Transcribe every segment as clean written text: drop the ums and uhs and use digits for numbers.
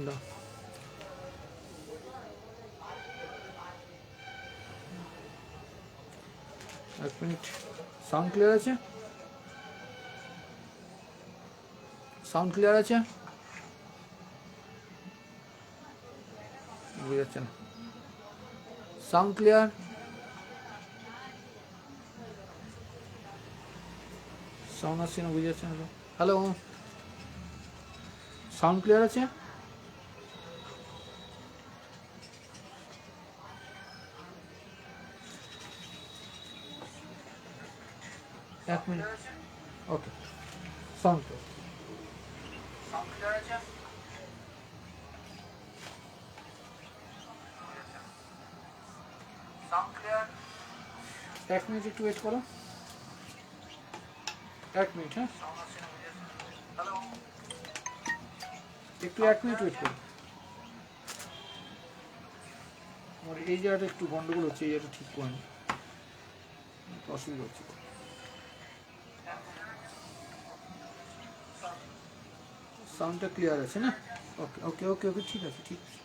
না এক minute, sound clear আছে? সাউন্ড ক্লিয়ার আছে? বুঝা যাচ্ছে না। Sound clear? সাউন্ড আসছে না, বুঝা যাচ্ছে না। হ্যালো, সাউন্ড ক্লিয়ার আছে? এক মিনিট, ওকে, সাউন্ড ক্লিয়ার। সাউন্ড ক্লিয়ার আছে? Sound clear? এক মিনিট একটু ওয়েট করো, এক মিনিট। হ্যাঁ, হ্যালো, একটু এক মিনিট ওয়েট করো। আমার এই জায়গাটা একটু গন্ডগোল হচ্ছে, এই জায়গাটা ঠিক করে নি, অসুবিধা হচ্ছে। সাউন্ডটা ক্লিয়ার আছে না? ওকে ওকে ওকে ওকে, ঠিক আছে ঠিক আছে।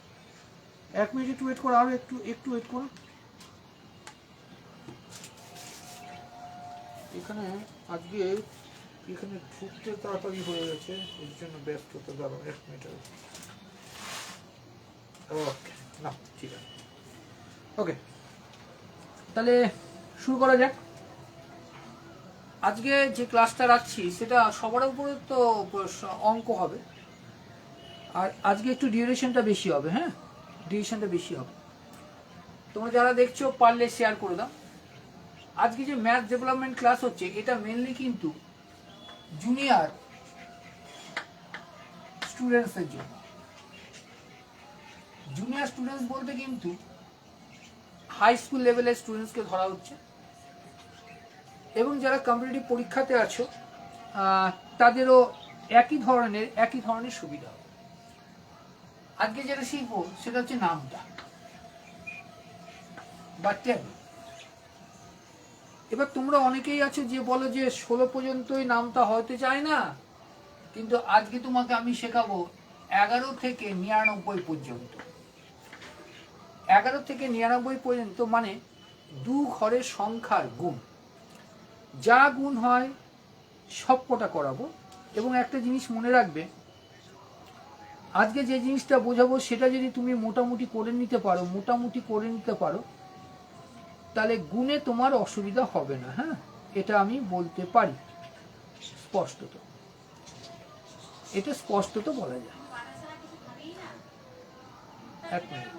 এক মিনিট একটু ওয়েট করো, আরও একটু একটু ওয়েট করো। এখানে আজকে এখানে ঢুকতে তাড়াতাড়ি হয়ে গেছে, এর জন্য ব্যস্ত তো। দাঁড়াও এক মিনিট। ওকে, না ঠিক আছে, ওকে, তাহলে শুরু করা যাক। আজকে যে ক্লাসটা রাখছি সেটা সবার উপরে তো অঙ্ক হবে, আর আজকে একটু ডিউরেশনটা বেশি হবে। হ্যাঁ, ডিউরেশনটা বেশি হবে। তোমরা যারা দেখছো পারলে শেয়ার করে দাও। আজকে যে ম্যাথ ডেভেলপমেন্ট ক্লাস হচ্ছে, এটা মেনলি কিন্তু জুনিয়র স্টুডেন্টসের জন্য। জুনিয়র স্টুডেন্টস বলতে কিন্তু হাই স্কুল লেভেলের স্টুডেন্টসকে ধরা হচ্ছে, এবং যারা কম্পিটিটিভ পরীক্ষাতে আছো তাদেরও একই ধরনের সুবিধা হবে। আজকে যেটা শিখবো সেটা হচ্ছে নামটা বা টেবিল। এবার তোমরা অনেকেই আছো যে বলো যে 16 পর্যন্তই নামটা হতে চায় না, কিন্তু আজকে তোমাকে আমি শেখাবো 11 থেকে 99 পর্যন্ত। 11 থেকে 99 পর্যন্ত মানে দু ঘরের সংখ্যার গুণ, যা গুণ হয় সব কটা করাবো। এবং একটা জিনিস মনে রাখবে, আজকে যে জিনিসটা বোঝাবো সেটা যদি তুমি মোটামুটি করে নিতে পারো তাহলে গুণে তোমার অসুবিধা হবে না। হ্যাঁ, এটা আমি বলতে পারি স্পষ্টত, এটা স্পষ্টত বলা যায়। এক মিনিট,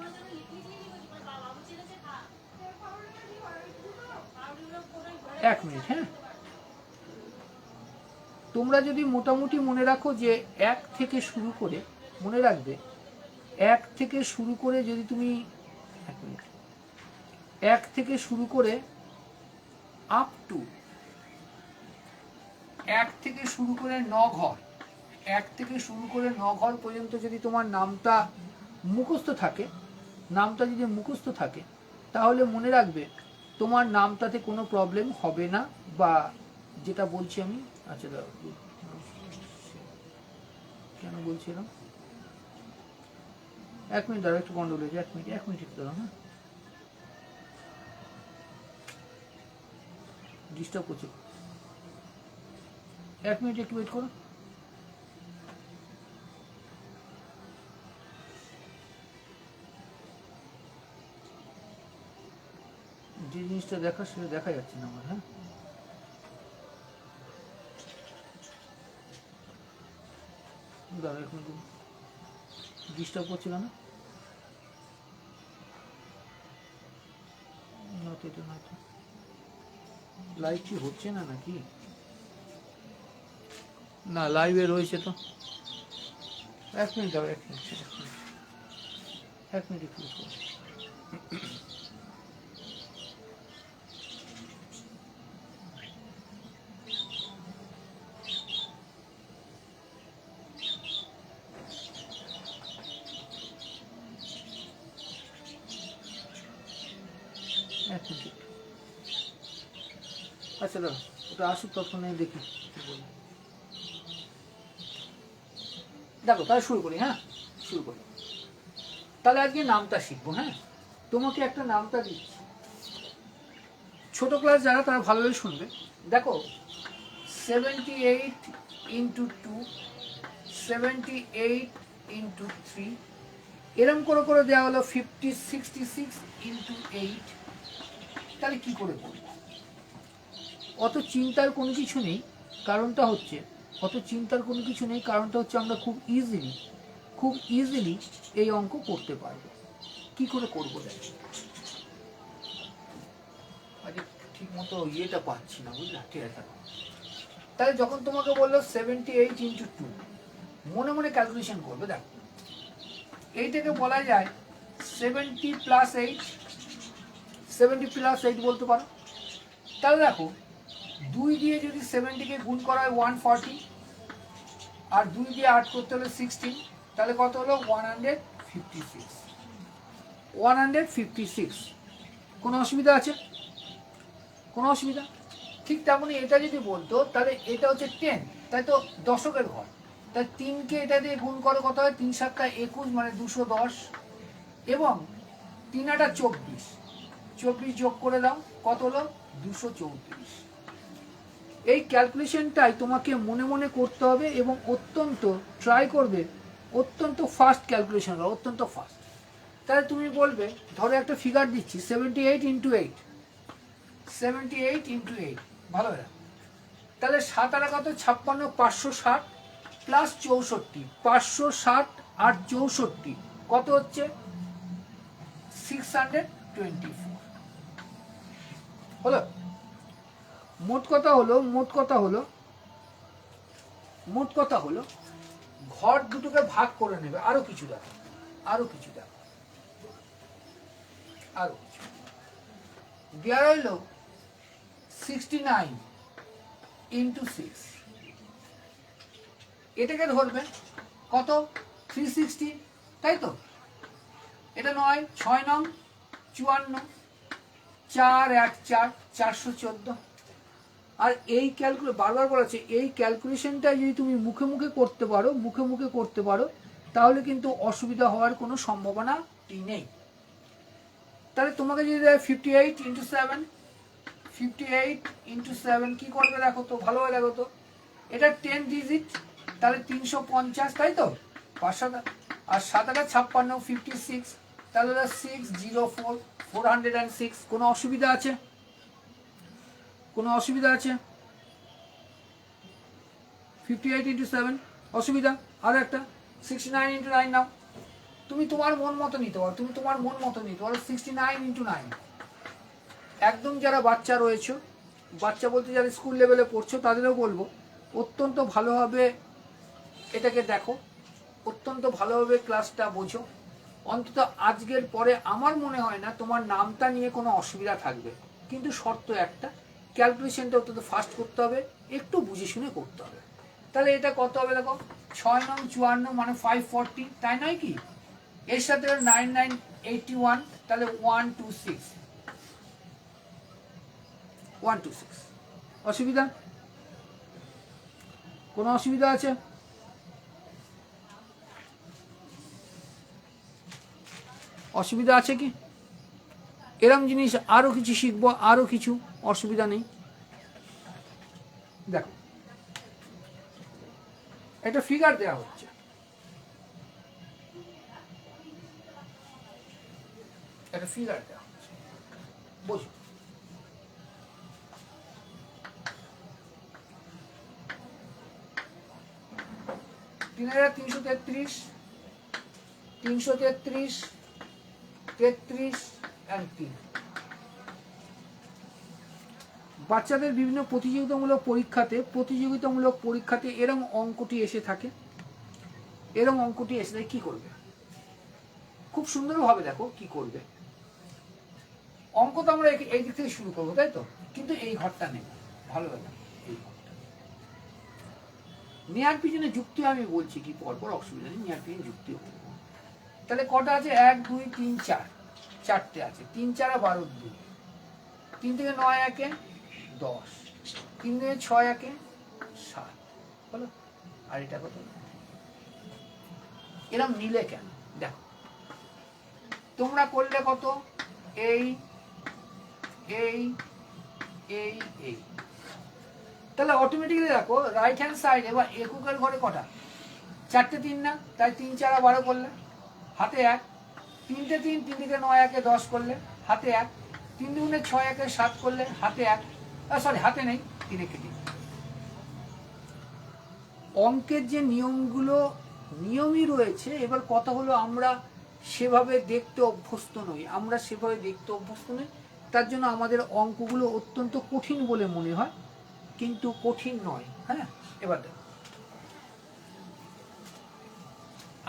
এক মিনিট। হ্যাঁ, তোমরা যদি মোটামুটি মনে রাখো যে এক থেকে শুরু করে, মনে রাখবে এক থেকে শুরু করে যদি তুমি এক থেকে শুরু করে আপ টু এক থেকে শুরু করে 9 ঘর, এক থেকে শুরু করে 9 ঘর পর্যন্ত যদি তোমার নামটা মুখস্থ থাকে, তাহলে মনে রাখবে তোমার নামটাতে কোনো প্রবলেম হবে না। বা যেটা বলছি আমি, আচ্ছা কেন বলছিলাম, এক মিনিট দাঁড়া, একটু গন্ডগোল হয়েছে, এক মিনিট একটু দাঁড়াও। হ্যাঁ, ডিস্টার্ব করছে, এক মিনিট একটু ওয়েট করো। যে জিনিসটা দেখা সেটা দেখা যাচ্ছে না আমার। হ্যাঁ, দাঁড়া এক মিনিট, ডিস্টার্ব করছে কেন? লাইভ কি হচ্ছে না নাকি? না, লাইভে রয়েছে তো। এক মিনিট দাঁড়া, এক মিনিট একটু আচ্ছা দাদা, ওটা আসুক তখন দেখি কি বলি। দেখো তাহলে শুরু করি। হ্যাঁ, শুরু করি। তাহলে আজকে নামতা শিখবো। হ্যাঁ, তোমাকে একটা নামতা দিচ্ছি, ছোট ক্লাস যারা তারা ভালোভাবে শুনবে। দেখো 78 ইন্টু 2, 78 ইন্টু 3, এরম করে করে দেওয়া হলো 66 ইন্টু 8। তাহলে কি করে করবো? অত চিন্তার কোনো কিছু নেই, কারণটা হচ্ছে আমরা খুব ইজিলি এই অঙ্ক করতে পারবো। কি করে করবো দেখ, আজকে ঠিক মতো ইয়েটা পাচ্ছি না, বুঝলা? ঠিক আছে, তাহলে যখন তোমাকে বললো 78 ইন্টু 2, মনে মনে ক্যালকুলেশন করবে। দেখো এইটাকে বলা যায় 70 প্লাস 8, 70 প্লাস 8 বলতে পারো। তাহলে দেখো 2 দিয়ে যদি 70কে গুণ করা হয় 140, আর 2 দিয়ে 8 করতে হলে 16, তাহলে কত হলো? 156। কোনো অসুবিধা আছে? কোনো অসুবিধা? ঠিক তেমনই এটা যদি বলতো তাহলে এটা হচ্ছে 10, তাই তো দশকের ঘর। তাই 3কে এটা দিয়ে গুণ করো, কত হয়? 3 7 21, মানে 210, এবং 3 8 24 যোগ করে দাও, কত হলো? 234। এই ক্যালকুলেশনটাই তোমাকে মনে মনে করতে হবে এবং ট্রাই করবে অত্যন্ত ফাস্ট ক্যালকুলেশন, অত্যন্ত ফাস্ট। তাহলে তুমি বলবে, ধরো একটা ফিগার দিচ্ছি 78 ইন্টু 8, 78 ইন্টু 8, ভালো হয়। তাহলে 7 আর কত? 56, 560 প্লাস 64, 560 আর 64 কত হচ্ছে? 624 হলো। মোট কথা হলো ঘর দুটোকে ভাগ করে নেবে। আরো কিছু দেখো, দেওয়া হইল 69 ইন্টু 6, এটাকে ধরবে কত? 360, তাই তো? এটা নয়, 6 নং 54, 4 1 4, 414। আর এই বারবার বলা আছে, এই ক্যালকুলেশনটা যদি তুমি মুখে মুখে করতে পারো তাহলে কিন্তু অসুবিধা হওয়ার কোনো সম্ভাবনা নেই। তাহলে তোমাকে যদি দেয় 58 ইন্টু 7, 58 ইন্টু 7 কি করবে দেখো তো, ভালোভাবে দেখো তো। এটা 10 ডিজিট, তাহলে 350, তাই তো? 5 আর 7 56, 56, তাহলে 604, 406। কোনো অসুবিধা আছে? কোনো অসুবিধা আছে? 58 ইন্টু 7 অসুবিধা? আর একটা 69 ইন্টু 9 নাও, তুমি তোমার মন মতো নিতে পারো, 69 ইন্টু 9। একদম যারা বাচ্চা রয়েছে, বাচ্চা বলতে যারা স্কুল লেভেলে পড়ছো, তাদেরও বলবো অত্যন্ত ভালোভাবে এটাকে দেখো, অত্যন্ত ভালোভাবে ক্লাসটা বোঝো। অন্তত আজকের পরে আমার মনে হয় না তোমার নামটা নিয়ে কোনো অসুবিধা থাকবে, কিন্তু শর্ত একটা, ক্যালকুলেশনটা অত্যন্ত ফাস্ট করতে হবে, একটু বুঝে শুনে করতে হবে। তাহলে এটা কত হবে দেখো, 6 নং 54, মানে 540, তাই নয় কি? এর সাথে 9 81, তাহলে 126। অসুবিধা? কোনো অসুবিধা আছে? অসুবিধা আছে কি? এরম জিনিস আরো কিছু শিখবো, আরো কিছু, অসুবিধা নেই। দেখো একটা ফিগার দেওয়া হচ্ছে, বুঝো। 3333, 333, 33 and 3। বাচ্চাদের বিভিন্ন প্রতিযোগিতামূলক পরীক্ষাতে এরম অঙ্কটি এসে থাকে। কি করবে? খুব সুন্দরভাবে দেখো কি করবে। অঙ্ক তো আমরা এই দিক থেকে শুরু করবো, তাই তো? কিন্তু এই ঘরটা নেই, ভালো লাগে এই ঘরটা নেয়ার পিছনে যুক্তি আমি বলছি কি, পরপর অসুবিধা নেই, নেয়ার পিছনে যুক্তি হবে। তাহলে কটা আছে? 1 2 3 4, 4টে আছে। 3 4 12, 2, 3 থেকে 9 1 10, 3 থেকে 6 1 7, বলো। আর এটা কত? এরম নিলে কেন? দেখো তোমরা করলে কত, এই এই এই এই, তাহলে অটোমেটিক্যালি দেখো রাইট হ্যান্ড সাইড এবার এককের ঘরে কটা, 4টে 3 না, তাই 3 4 12 করলে হাতে 1, 3টে 3, 3 দিকে 9 1 10 করলে হাতে 1, 3 দুগুণে 6 1 7 করলে হাতে 1, সরি হাতে নেই 3 কেটে। অঙ্কের যে নিয়মগুলো নিয়মই রয়েছে, এবার কথা হলো আমরা সেভাবে দেখতে অভ্যস্ত নই, আমরা সেভাবে দেখতে অভ্যস্ত নই, তার জন্য আমাদের অঙ্কগুলো অত্যন্ত কঠিন বলে মনে হয়, কিন্তু কঠিন নয়। হ্যাঁ, এবার দেখো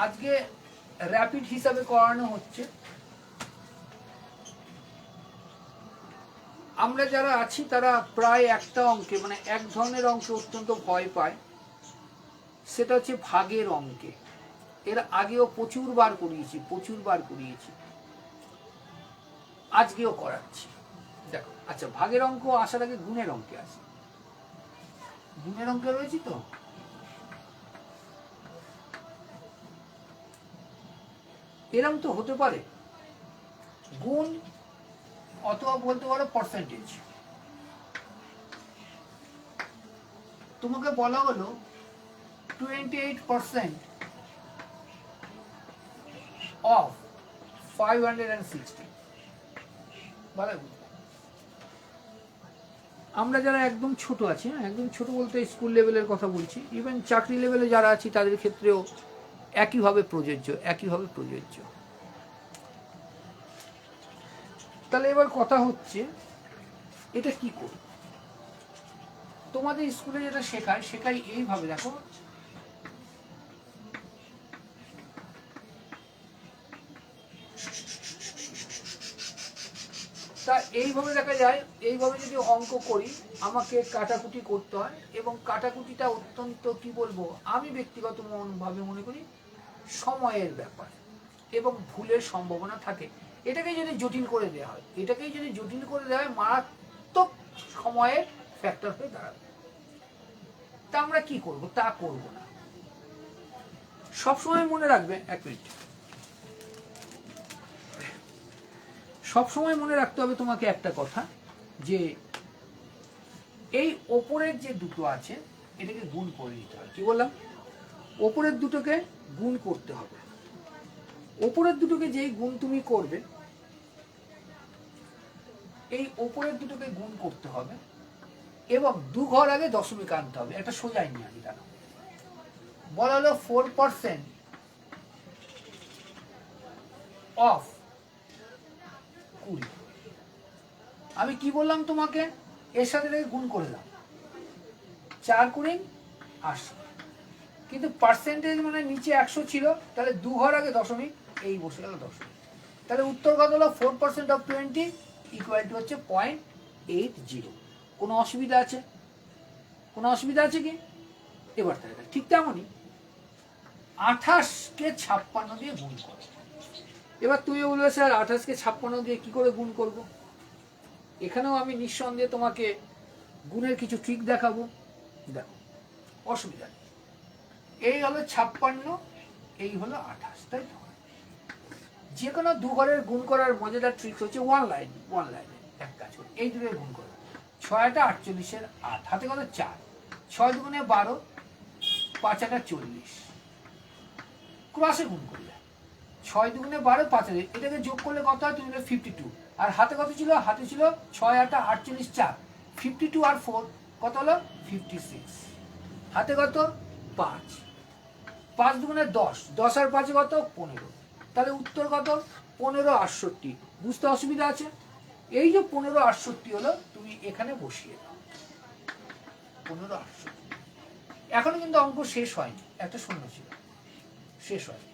আজকে র্যাপিড হিসাবে করানো হচ্ছে। আমরা যারা আছি তারা প্রায় একটা অঙ্কে মানে এক ধরনের অঙ্কে অত্যন্ত ভয় পায়, সেটা হচ্ছে ভাগের অঙ্কে। এর আগেও প্রচুর বার করিয়েছি, আজকেও করাচ্ছি। দেখো আচ্ছা, ভাগের অঙ্ক আসার আগে গুণের অঙ্কে আসি। গুণের অঙ্কে রয়েছি তো, এরম তো হতে পারে গুণ অথবা বলতে পারো পার্সেন্টেজ। তোমাকে বলা হলো 28% of 560। আমরা যারা একদম ছোট আছি, একদম ছোট বলতে স্কুল লেভেলের কথা বলছি, ইভেন চাকরি লেভেলে যারা আছি তাদের ক্ষেত্রেও একইভাবে প্রযোজ্য। তাহলে এবার কথা হচ্ছে এটা কি করব? তোমাদের স্কুলে যেটা শেখায় এইভাবে, দেখো তা এইভাবে দেখা যায়, এইভাবে যদি অঙ্ক করি আমাকে কাটাকুটি করতে হয়, এবং কাটাকুটিটা অত্যন্ত কি বলবো, আমি ব্যক্তিগত ভাবে মনে করি সময়ের ব্যাপার এবং ভুলের সম্ভাবনা থাকে। এটাকেই যদি জটিল করে দেওয়া হয় মারাত্মক সময়ের ফ্যাক্টর হয়ে দাঁড়াবে। তা আমরা কি করব? তা করব না। সবসময় মনে রাখবে, এক মিনিট, সবসময় মনে রাখতে হবে তোমাকে একটা কথা, যে এই ওপরের যে দুটো আছে এটাকে গুণ করে নিতে হবে। কি বললাম? ওপরের দুটোকে গুণ করতে হবে। ওপরের দুটোকে যেই গুণ তুমি করবে, এই ওপরের দুটোকে গুণ করতে হবে এবং 2 ঘর আগে দশমিক আনতে হবে। একটা সোজাই নিয়ে আনি, জানো বলা হলো 4% অফ 20। আমি কি বললাম তোমাকে? এর সাথে গুণ করে দাও, 4 কুড়ি 80, কিন্তু পার্সেন্টেজ মানে নিচে 100 ছিল, তাহলে 2 ঘর আগে দশমিক, এই বসে গেল দশমিক। তাহলে উত্তর কত হলো? 4% অফ 20 ইকুয়াল টু হচ্ছে 0.80। কোনো অসুবিধা আছে? কি? এবার তাহলে ঠিক তেমনই 28কে 56 দিয়ে গুণ করো। এবার তুমি বলবে স্যার 28কে 56 দিয়ে কি করে গুণ করব? এখানেও আমি নিঃসন্দেহে তোমাকে গুণের কিছু ট্রিক দেখাবো। দেখো, অসুবিধা নেই। এই হলো 56, এই হলো 28, তাই তো? যে কোনো 2 ঘরের গুণ করার মজাদার ট্রিক হচ্ছে ওয়ান লাইনে এক কাজ করে এই দুটোর গুণ করো। 6টা 48-এর 8, হাতে কত 4, 6 দুগুণে 12, 5টা 40, ক্রসে গুণ করলে 6 দুগুণে 12, 5, এটাকে যোগ করলে কত হয়? তুমি 52। আর হাতে কত ছিল? হাতে ছিল 6 8 48 4, 52 আর 4 কত হলো? 56। হাতে কত? 5, 5 দুগুণে 10, 10 আর 5 কত? 15। তাহলে উত্তর কত? 1568। বুঝতে অসুবিধা আছে? এই যে 1568 হলো, তুমি এখানে বসিয়ে দাও 1568। এখনো কিন্তু অঙ্ক শেষ হয়নি, একটা শূন্য ছিল, শেষ হয়নি।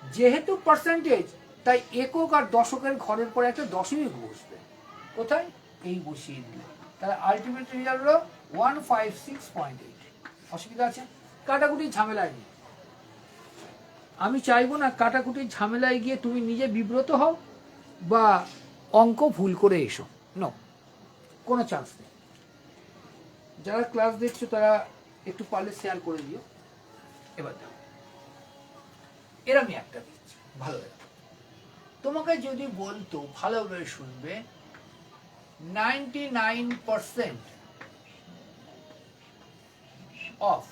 যেহেতু পার্সেন্টেজ, তাই একক আর দশকের ঘরের পরে একটা দশমিক বসবে। কোথায়? এই বসিয়ে দিলে। তাহলে আলটিমেট রেজাল্ট হলো 156.8। অসুবিধা আছে? কাটাকুটির ঝামেলায় নেই। আমি চাইবো না কাটাকুটির ঝামেলায় গিয়ে তুমি নিজে বিব্রত হও বা অঙ্ক ভুল করে এসো। নো, কোনো চান্স নেই। যারা ক্লাস দেখছো তারা একটু পারলে শেয়ার করে দিও। এবার দেখো, এরমই একটা দিচ্ছি, ভালো লাগে। তোমাকে যদি বলতো, ভালোভাবে শুনবে, 99% of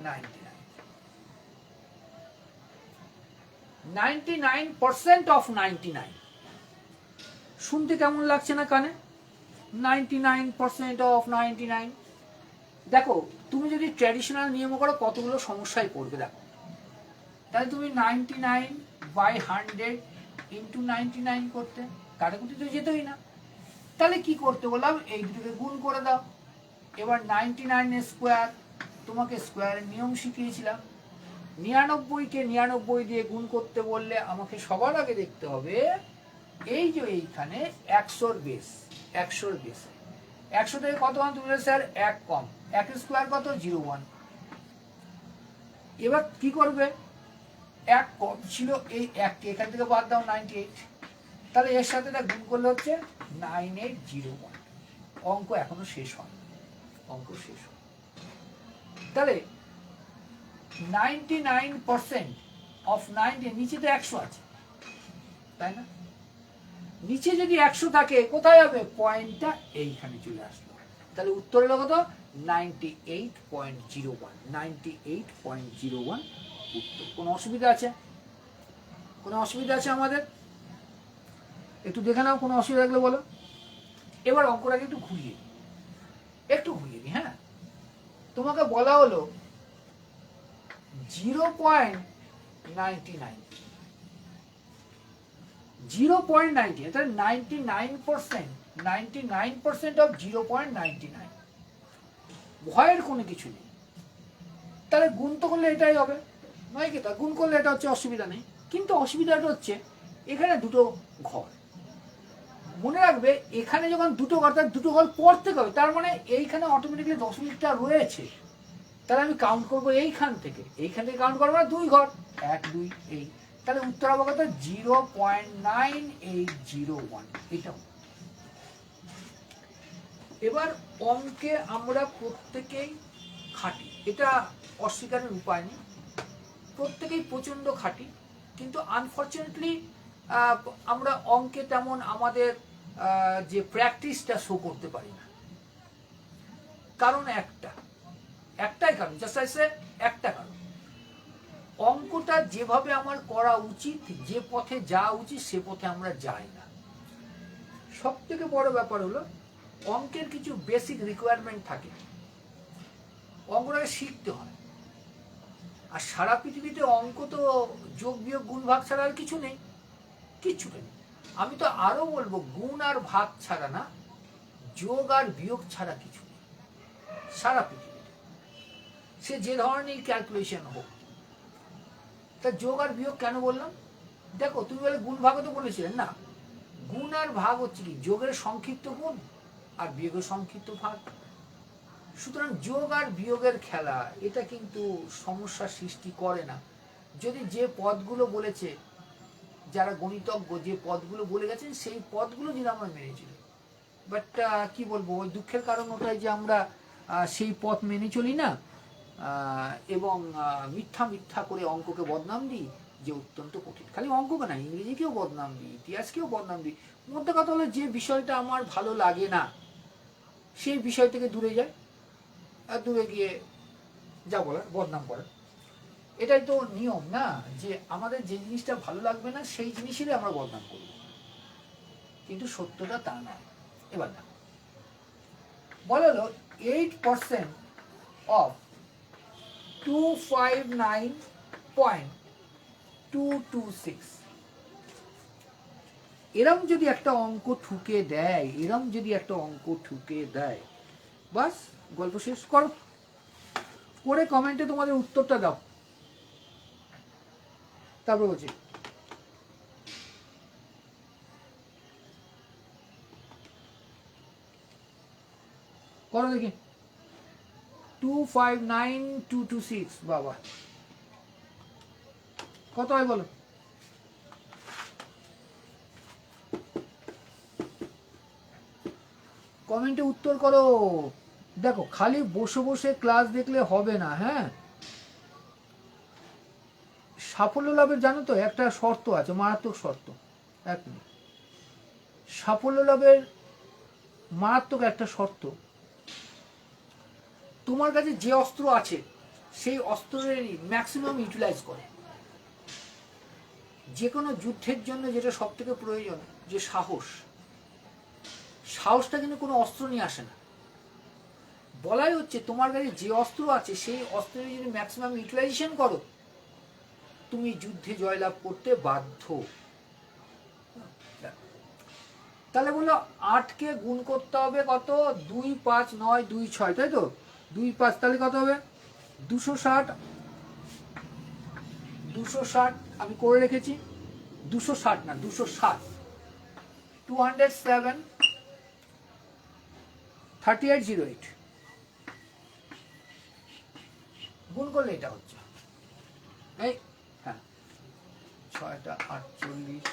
99, 99% of 99, শুনতে কেমন লাগছে না কানে? 99% of 99। দেখো তুমি যদি ট্র্যাডিশনাল নিয়ম করো কতগুলো সমস্যায় পড়বে। দেখো তাহলে তুমি 99/100 ইন্টু 99 করতে, কাটাকুটি তো যেতই না। তাহলে কি করতে বললাম, এই দুটোকে গুণ করে দাও। এবার 99 স্কোয়ার, তোমাকে স্কোয়ারের নিয়ম শিখিয়েছিলাম। 99কে 99 দিয়ে গুণ করতে বললে আমাকে সবার আগে দেখতে হবে এই যে এইখানে 100-র বেস, 100-র বেসে 100 থেকে কত মান তুমি স্যার? 1 কম, 1 স্কোয়ার কত? 01। এবার কি করবে, 1 কম ছিল, এই 1কে এখান থেকে বাদ দাও, 98। তাহলে এর সাথে গুণ করলে হচ্ছে 9801। অঙ্ক এখনো শেষ হয়, অঙ্ক শেষ হয়। তাহলে 99% of 90, নিচে তো 100 আছে, তাই না? নিচে যদি 100 থাকে কোথায় হবে? পয়েন্টটা এইখানে চলে আসলো। তাহলে উত্তর হলো কত? 98.01, 98.01 উত্তর। কোনো অসুবিধা আছে? কোনো অসুবিধা আছে আমাদের? একটু দেখে নাও, কোনো অসুবিধা থাকলে বলো। এবার অঙ্কটাকে একটু ঘুরিয়ে দিই, হ্যাঁ। তোমাকে বলা হলো 0.99, 0.90, তাহলে 99% অফ 0.99। ভয়ের কোনো কিছু নেই। তাহলে গুণ তো করলে এটাই হবে, নয় কি? তা গুণ করলে এটা হচ্ছে, অসুবিধা নেই। কিন্তু অসুবিধাটা হচ্ছে এখানে দুটো ঘর। মনে রাখবে এখানে যখন দুটো ঘর, তার দুটো ঘর পর থেকে হবে, তার মানে এইখানে অটোমেটিক্যালি দশমিকটা রয়েছে। তাহলে আমি কাউন্ট করবো এইখান থেকে কাউন্ট করবো না, 2 ঘর, 1 2 এই। তাহলে উত্তর হবে কত? 0.9801। এটা এবার অঙ্কে আমরা প্রত্যেকেই খাটি, এটা অস্বীকারের উপায় নেই, প্রত্যেকেই প্রচন্ড খাটি। কিন্তু আনফর্চুনেটলি আমরা অঙ্কে তেমন আমাদের যে প্র্যাকটিসটা শো করতে পারি না। কারণ একটাই কারণ, জাস্ট আই সে একটা কারণ, অঙ্কটা যেভাবে আমার করা উচিত, যে পথে যাওয়া উচিত, সে পথে আমরা যাই না। সব থেকে বড় ব্যাপার হলো অঙ্কের কিছু বেসিক রিকোয়ারমেন্ট থাকে, অঙ্কটাকে শিখতে হয়। আর সারা পৃথিবীতে অঙ্ক তো যোগ বিয়োগ গুণ ভাগ ছাড়া আর কিছু নেই, কিচ্ছু নেই। আমি তো আরো বলবো, গুণ আর ভাগ ছাড়া না, যোগ আর বিয়োগ ছাড়া কিছু নেই সারা পৃথিবীতে, সে যে ধরনের ক্যালকুলেশন হোক। তা যোগ আর বিয়োগ কেন বললাম? দেখো তুমি বলে গুণ ভাগও তো বলেছিলেন না, গুণ আর ভাগ হচ্ছে কি যোগের সংক্ষিপ্ত গুণ আর বিয়োগের সংক্ষিপ্ত ভাগ। সুতরাং যোগ আর বিয়োগের খেলা, এটা কিন্তু সমস্যার সৃষ্টি করে না, যদি যে পদগুলো বলেছে, যারা গণিতজ্ঞ যে পদগুলো বলে গেছেন, সেই পদগুলো যদি আমরা মেনে চলি। বাট কি বলবো, ওই দুঃখের কারণ ওটাই যে আমরা সেই পথ মেনে চলি না, এবং মিথ্যা করে অঙ্ককে বদনাম দিই যে অত্যন্ত কঠিন। খালি অঙ্ককে না, ইংরেজিকেও বদনাম দিই, ইতিহাসকেও বদনাম দিই। মধ্যে কথা হলো, যে বিষয়টা আমার ভালো লাগে না সেই বিষয় থেকে দূরে যায়, আর দূরে গিয়ে যা বলার বদনাম করার। এটাই তো নিয়ম না, যে আমাদের যে জিনিসটা ভালো লাগবে না সেই জিনিসেরই আমরা বদনাম করব, কিন্তু সত্যটা তা নয়। এবার না, বলা হলো 8% অফ 259.226। এরম যদি একটা অঙ্ক ঠুকে দেয়, বাস গল্প শেষ। করো, করে কমেন্টে তোমাদের উত্তরটা দাও, তারপর বলছি। করো দেখি। 259.226, বাবা কত হয় বলো? কমেন্টে উত্তর করো। দেখো খালি বসে বসে ক্লাস দেখলে হবে না, হ্যাঁ, সাফল্য লাভের জানো তো একটা শর্ত আছে, মারাত্মক শর্ত। এক মিনিট, সাফল্য লাভের মারাত্মক একটা শর্ত, তোমার কাছে যে অস্ত্র আছে সেই অস্ত্রেরই ম্যাক্সিমাম ইউটিলাইজ করে। যে কোনো যুদ্ধের জন্য যেটা সব থেকে প্রয়োজন, যে সাহস, সাহসটা কিন্তু কোনো অস্ত্র নিয়ে আসে না। বলাই হচ্ছে তোমার কাছে যে অস্ত্র আছে সেই অস্ত্রের যদি ম্যাক্সিমাম ইউটিলাইজেশন করো, তুমি যুদ্ধে জয়লাভ করতে বাধ্য। তাহলে বললো 8কে গুণ করতে হবে কত, 2, 5, 9, 2, 6, তাই তো? 2, 5, তাহলে কত হবে 260। 260 আমি করে রেখেছি, 260 না 207, 207, 3808 গুণ করলে এটা হচ্ছে এই, হ্যাঁ 6টা 48,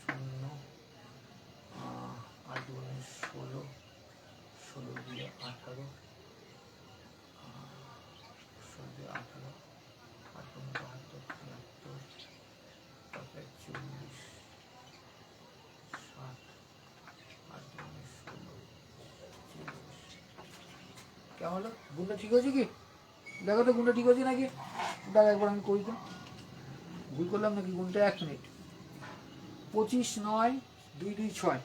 0, 8 দুগুণে 16, 16 দিয়ে 18, 16 দিয়ে 18, 8 দুগুণে 72, 73, 40, 60, 8 দুগুণে 16, 40। কেমন হলো? গুণটা ঠিক হয়েছে কি? দেখো তো গুণটা ঠিক হয়েছে নাকি? দাদা একবার আমি করি তো, ভুল করলাম নাকি গুণটা? 1 মিনিট। 25, 9, 2, 2, 6,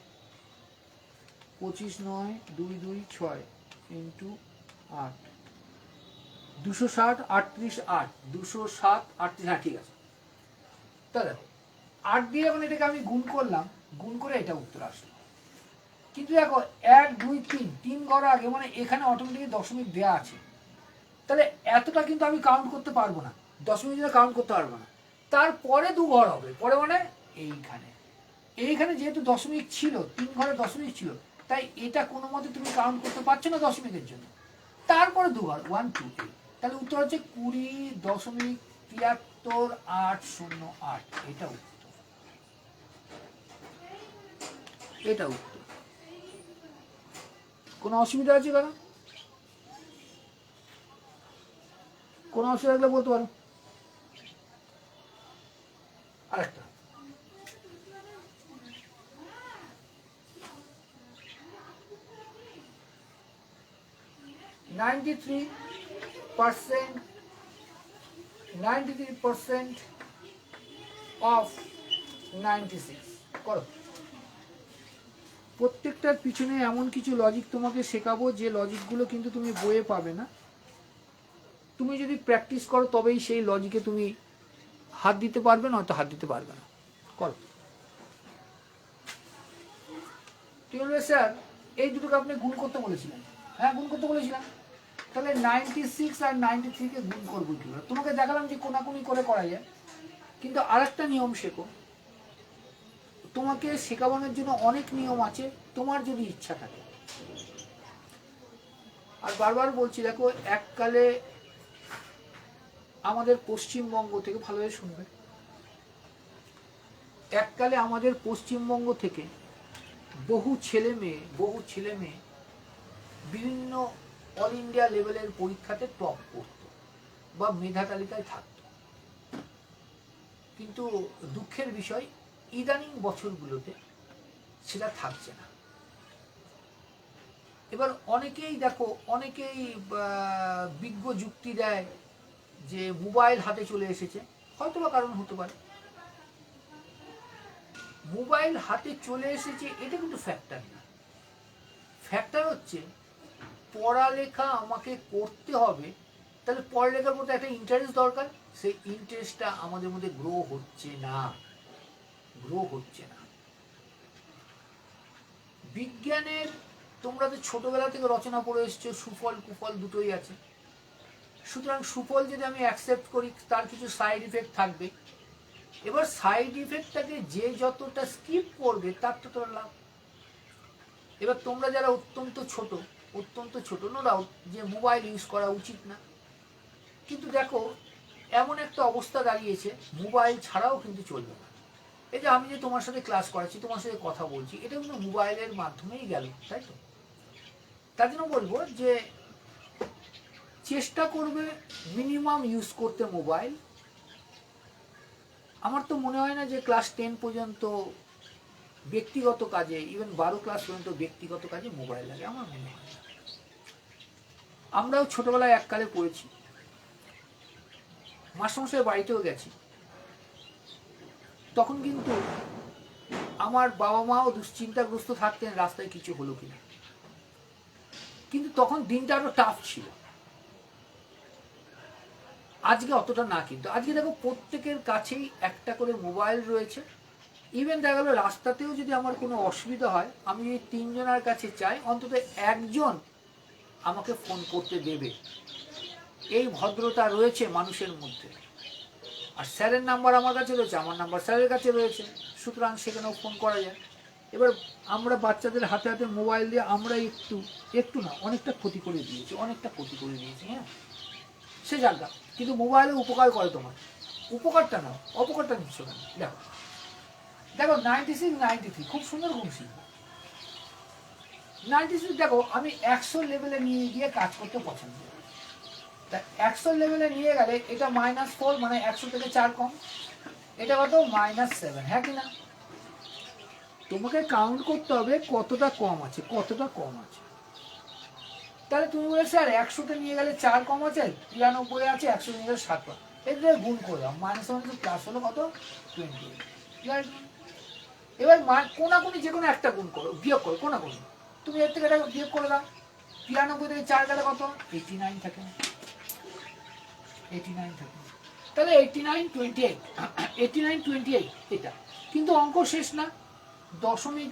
25, 9, 2, 2, 6 ইন্টু 8, 260, 38, 8, 207, 38, হ্যাঁ ঠিক আছে। তাহলে 8 দিয়ে এখন এটাকে আমি গুণ করলাম, গুণ করে এটা উত্তর আসলো। কিন্তু দেখো 1, 2, 3, 3 ঘর আগে, মানে এখানে অটোমেটিক দশমিক দেওয়া আছে, তাহলে এতটা কিন্তু আমি কাউন্ট করতে পারবো না, দশমিক দিয়ে কাউন্ট করতে পারবো না। তারপরে 2 ঘর হবে, পরে মানে এইখানে, এইখানে যেহেতু দশমিক ছিল, 3 ঘরে দশমিক ছিল, তাই এটা কোনো মতে তুমি কাউন্ট করতে পারছো না দশমিকের জন্য। তারপরে 2 ঘর 1, 2, 3, তাহলে উত্তর হচ্ছে 20.73,808। এটা উত্তর, এটা উত্তর। কোনো অসুবিধা আছে কারণ? কোনো অসুবিধা থাকলে বলতে পারো। আরেকটা, "93% of 96" করো। প্রত্যেকটার পিছনে এমন কিছু লজিক তোমাকে শেখাবো যে লজিকগুলো কিন্তু তুমি বইয়ে পাবে না। তুমি যদি প্র্যাকটিস করো তবেই সেই লজিকে তুমি হাত দিতে পারবে, নয়তো হাত দিতে পারবে না। করো। ঠিক বলবে স্যার এই দুটোকে আপনি গুণ করতে বলেছিলেন। হ্যাঁ গুণ করতে বলেছিলাম। তাহলে 96 আর 93-কে গুণ করবো কি? তোমাকে দেখালাম যে কোনাকুনি করে করা যায়, কিন্তু আরেকটা নিয়ম শেখো। তোমাকে শেখানোর জন্য অনেক নিয়ম আছে, তোমার যদি ইচ্ছা থাকে। আর বারবার বলছি, দেখো এককালে আমাদের পশ্চিমবঙ্গ থেকে, ভালোভাবে শুনবে, এককালে আমাদের পশ্চিমবঙ্গ থেকে বহু ছেলে মেয়ে বিভিন্ন অল ইন্ডিয়া লেভেলের পরীক্ষাতে টপ করত বা মেধা তালিকায় থাকত। কিন্তু দুঃখের বিষয়, ইদানিং বছরগুলোতে সেটা থাকছে না। এবার অনেকেই দেখো, অনেকেই বিজ্ঞ যুক্তি দেয় যে মোবাইল হাতে চলে এসেছে, হয়তো বা কারণ হতে পারে। মোবাইল হাতে চলে এসেছে এটা কিন্তু ফ্যাক্টর না। ফ্যাক্টর হচ্ছে পড়ালেখা আমাকে করতে হবে, তাহলে পড়ালেখার মধ্যে একটা ইন্টারেস্ট দরকার। সেই ইন্টারেস্টটা আমাদের মধ্যে গ্রো হচ্ছে না। বিজ্ঞানের তোমরা তো ছোটবেলা থেকে রচনা পড়ে এসছো, সুফল কুফল দুটোই আছে। সুতরাং সুফল যদি আমি অ্যাকসেপ্ট করি, তার কিছু সাইড ইফেক্ট থাকবে। এবার সাইড ইফেক্টটাকে যে যতটা স্কিপ করবে তার ততটা লাভ। এবার তোমরা যারা অত্যন্ত ছোট, নো ডাউট যে মোবাইল ইউজ করা উচিত না, কিন্তু দেখো এমন একটা অবস্থা দাঁড়িয়েছে, মোবাইল ছাড়াও কিন্তু চলবে না। এই যে আমি যে তোমার সাথে ক্লাস করাচ্ছি, তোমার সাথে কথা বলছি, এটা কিন্তু মোবাইলের মাধ্যমেই গেল, তাই তো? তার জন্য বলবো যে চেষ্টা করবে মিনিমাম ইউজ করতে মোবাইল, আমার তো মনে হয় না যে ক্লাস 10 পর্যন্ত ব্যক্তিগত কাজে, ইভেন 12 ক্লাস পর্যন্ত ব্যক্তিগত কাজে মোবাইল লাগে, আমার মনে হয় না। আমরাও ছোটবেলায় এককালে পড়েছি, মাস্টারমশাই বাড়িতেও গেছি, তখন কিন্তু আমার বাবা মাও দুশ্চিন্তাগ্রস্ত থাকতেন রাস্তায় কিছু হলো কিনা, কিন্তু তখন দিনটা আরো টাফ ছিল। আজকে অতটা না, কিন্তু আজকে দেখো প্রত্যেকের কাছেই একটা করে মোবাইল রয়েছে। ইভেন দেখা গেলো রাস্তাতেও যদি আমার কোনো অসুবিধা হয়, আমি যদি 3 জনের কাছে চাই, অন্তত একজন আমাকে ফোন করতে দেবে, এই ভদ্রতা রয়েছে মানুষের মধ্যে। আর স্যারের নাম্বার আমার কাছে রয়েছে, আমার নাম্বার স্যারের কাছে রয়েছে, সুতরাং সেখানেও ফোন করা যায়। এবার আমরা বাচ্চাদের হাতে হাতে মোবাইল দিয়ে আমরা একটু না, অনেকটা ক্ষতি করে দিয়েছি, হ্যাঁ সে জায়গা। কিন্তু মোবাইলে উপকার করে তোমার, উপকারটা না, অপকারটা নিচ্ছ কেন? দেখো দেখো 96, 93 খুব সুন্দর গুণ শিখবো। 96 দেখো, আমি 100 লেভেলে নিয়ে গিয়ে কাজ করতে পছন্দ করি। তা 100 লেভেলে নিয়ে গেলে এটা -4, মানে 100 থেকে 4 কম, এটা কত -7, হ্যাঁ কি না? তোমাকে কাউন্ট করতে হবে কতটা কম আছে, কতটা কম আছে। তাহলে তুমি বলে স্যার 100তে নিয়ে গেলে 4 কম আছে, 93 আছে, 100 নিয়ে গেলে 7 কম, এদের গুণ করে দাও, প্লাস হলো কত 28। এবার কোনাকুনি যে কোনো একটা গুণ করো, বিয়োগ করো, কোনাকুনি তুমি এর থেকে এটা বিয়োগ করে দাও। 93 থেকে 4 গেলে কত 89 থাকে, 89 থাকে। তাহলে 89, 28, 89, 28 এটা। কিন্তু অঙ্ক শেষ না, দশমিক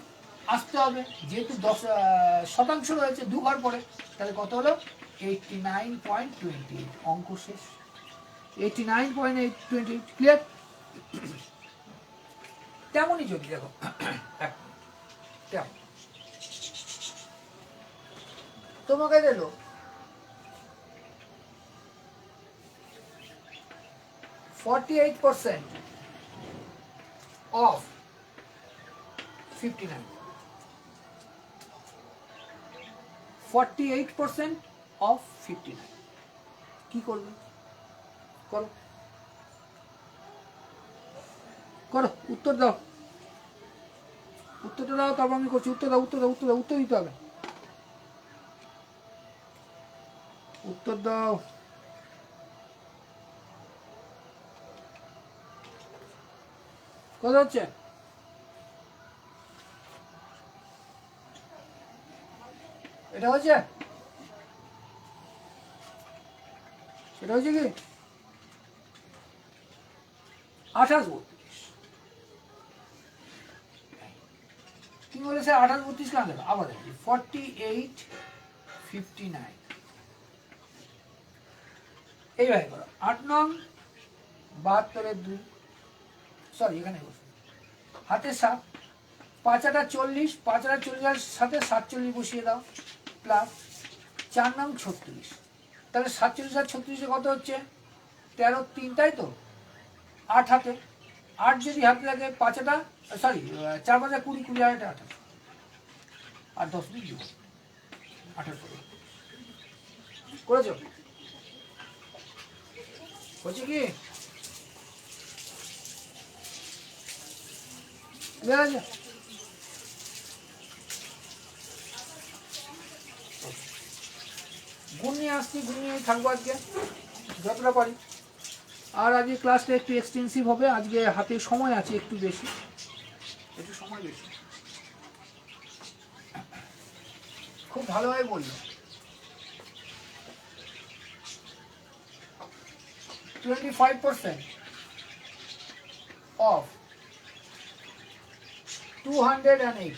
আসতে হবে, যেহেতু 10 শতাংশ রয়েছে 2 ঘর পরে, তাহলে কত হলো 89.28, অঙ্ক শেষ। 89.28, ক্লিয়ার? তেমনই যদি দেখো তেমন তোমাকে দিল 48% of 59, 48% of 59, কি করবে? করো করো, উত্তর দাও, উত্তরটা দাও, তারপর আমি করছি। উত্তর দাও, উত্তর দাও, উত্তর দাও, উত্তর দিতে হবে, উত্তর দাও। কত হচ্ছে? এটা হচ্ছে, সেটা হচ্ছে কি 28, 32। তুমি বলে স্যার 28, 32 কেন দেবে? আবার দেখি 48, 59, এইভাবে করো। 8 নং 72 2, সরি এখানে বসো, হাতে 7, 5 8 40, 5 8 40 সাথে 47 বসিয়ে দাও, প্লাস 4 নং 36, তাহলে 47 আর 36 কত হচ্ছে 13 3, তাই তো? 8 হাতে, 8 যদি হাতে লাগে 5 8, সরি 4 5 20, 20 আর 8 আর 10 মিনিট 28 করেছো? হচ্ছে কি গুণ নিয়ে আসছি, গুণ নিয়ে থাকবো আজকে যতটা পারি। আর আজকে ক্লাসটা একটু এক্সটেন্সিভ হবে, আজকে হাতে সময় আছে একটু বেশি, একটু সময় বেশি। খুব ভালোভাবে বললো। 25% of 280,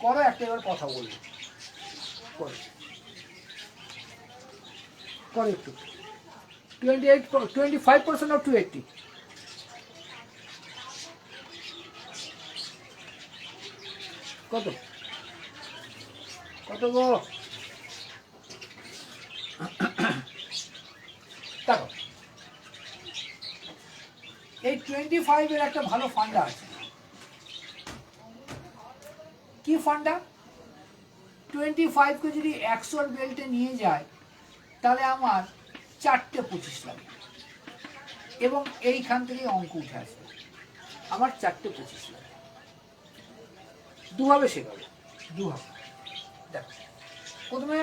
করো একটা, এবার কথা বলবো, করো করো একটু। 25% of 280 কত? কত গো? দেখো এই 25 এর একটা ভালো ফান্ডা আছে। কি ফান্ডা? 25 কে যদি 100 বেল্টে নিয়ে যায়, তাহলে আমার 4টে 25 লাগে। এবং এইখান থেকে অঙ্ক উঠে আসবে। আমার 4টে 25 লাগে, দুভাবে শেখাবো, দুভাবে। দেখ, প্রথমে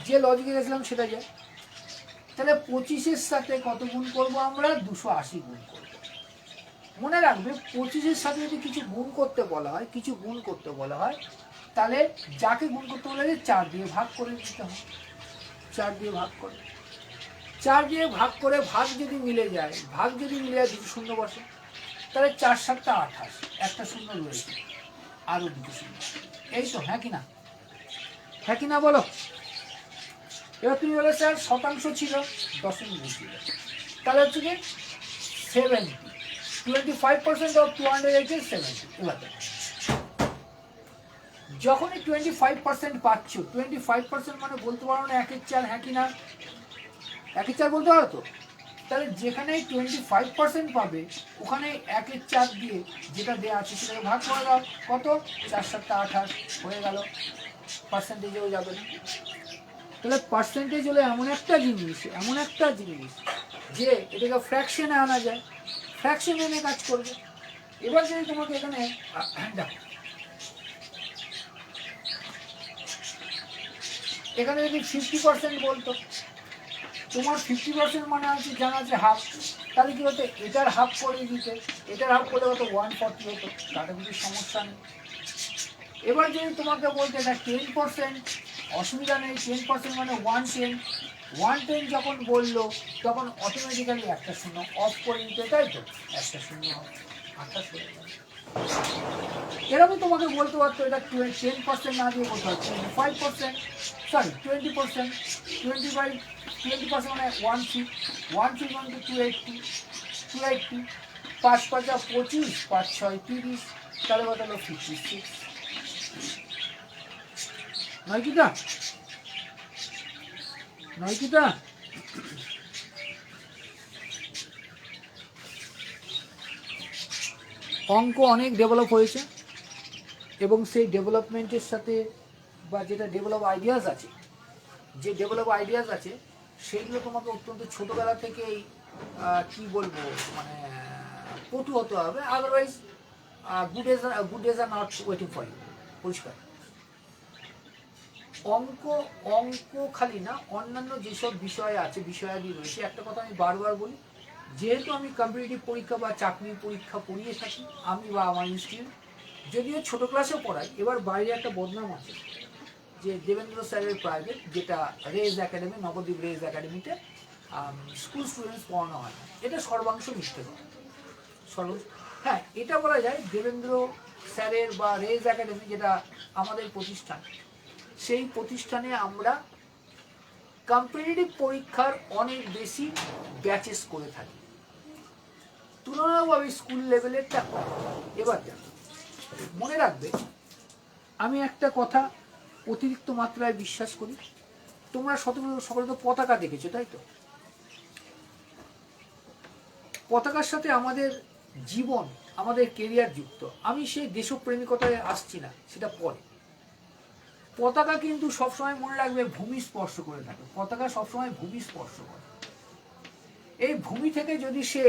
যে লজিকে গেছিলাম সেটা যায়। তাহলে 25-এর সাথে কত গুণ করব আমরা? 280 গুণ করব। মনে রাখবে 25-এর সাথে যদি কিছু গুণ করতে বলা হয়, কিছু গুণ করতে বলা হয়, তাহলে যাকে গুণ করতে বলা হয় 4 দিয়ে ভাগ করে দিতে হবে। 4 দিয়ে ভাগ করে, 4 দিয়ে ভাগ করে ভাগ যদি মিলে যায়, ভাগ যদি মিলে যায়, দুটো শূন্য বসে, তাহলে 4 7 28, একটা শূন্য রয়েছে, আরো দুটো শূন্য। এই তো, হ্যাঁ কি না? হ্যাঁ কি না বলো? এবার তুমি বলে স্যার শতাংশ ছিল, দশমিক ছিল, তাহলে হচ্ছে কি 70, 25% অফ 280 is 70। এবার যখনই 25% পাচ্ছ, 25% মানে বলতে পারো না 1/4, হ্যাঁ কি না? 1/4 বলতে পারো তো? তাহলে যেখানে 25% পাবে, ওখানে 1/4 দিয়ে যেটা দেওয়া আছে সেটাকে ভাগ করে দাও। কত? 4 7 28 হয়ে গেল। পার্সেন্টেজেও যাবে না। তাহলে পার্সেন্টেজ হলো এমন একটা জিনিস, এমন একটা জিনিস যে এটাকে ফ্র্যাকশনে আনা যায়, ফ্র্যাকশন এনে কাজ করবে। এবার যদি তোমাকে এখানে দেখো, এখানে যদি 50% বলতো, তোমার 50% মানে আছে জানা আছে হাফ, তাহলে কি হতো? এটার হাফ করে দিতে, এটার হাফ করলে হতো 140 হতো, তাতে কিছু সমস্যা নেই। এবার যদি তোমাকে বলতে এটা 10%, অসুবিধা নেই, 10% মানে 110, 110 যখন বললো তখন অটোমেটিক্যালি একটা শূন্য অফ করে দিতে, তাই তো? একটা শূন্য হবে, 28 হয়ে গেল। এরকম তোমাকে বলতে পারতো এটা 10% না দিয়ে বলতে পারতো 25%, সরি 20%, 20% মানে 1/3, 1/3 মানে 280, 280, 5 5 25, 5 6 30, তাহলে কত হলো? 56। নয় কি তা? নয় কি তা? অঙ্ক অনেক ডেভেলপ হয়েছে এবং সেই ডেভেলপমেন্টের সাথে বা যেটা ডেভেলপ আইডিয়াস আছে, যে ডেভেলপ আইডিয়াস আছে সেইগুলো তোমাকে অত্যন্ত ছোটোবেলা থেকেই কি বলবো মানে পটু হতে হবে, otherwise good days are not waiting for you. পরিষ্কার। অঙ্ক অঙ্ক খালি না, অন্যান্য যেসব বিষয় আছে, বিষয়াদি রয়েছে, একটা কথা আমি বারবার বলি, যেহেতু আমি কম্পিটিটিভ পরীক্ষা বা চাকরির পরীক্ষা পড়িয়ে থাকি, আমি বা আমার ইনস্টিটিউট, যদিও ছোটো ক্লাসেও পড়াই, এবার বাইরে একটা বদনাম আছে যে দেবেন্দ্র স্যারের প্রাইভেট, যেটা রেজ একাডেমি, নবদ্বীপ রেজ একাডেমিতে স্কুল স্টুডেন্টস পড়ানো হয় না, এটা সর্বাংশ মিথ্যে কথা। হ্যাঁ, এটা বলা যায় দেবেন্দ্র স্যারের বা রেজ একাডেমি, যেটা আমাদের প্রতিষ্ঠান, সেই প্রতিষ্ঠানে আমরা কম্পিটিটিভ পরীক্ষার অনেক বেশি ব্যাচেস করে থাকি, তুলনামূলকভাবে স্কুল লেভেলেরটা। এবার দেখো, মনে রাখবে আমি একটা কথা অতিরিক্ত মাত্রায় বিশ্বাস করি। তোমরা সকলে তো পতাকা দেখেছো, তাই তো? পতাকার সাথে আমাদের জীবন, আমাদের কেরিয়ার যুক্ত। আমি সেই দেশপ্রেমিকতায় আসছি না, সেটা পরে। পতাকা কিন্তু সবসময় মনে রাখবে ভূমি স্পর্শ করে থাকে, পতাকা সবসময় ভূমি স্পর্শ করে। এই ভূমি থেকে যদি সে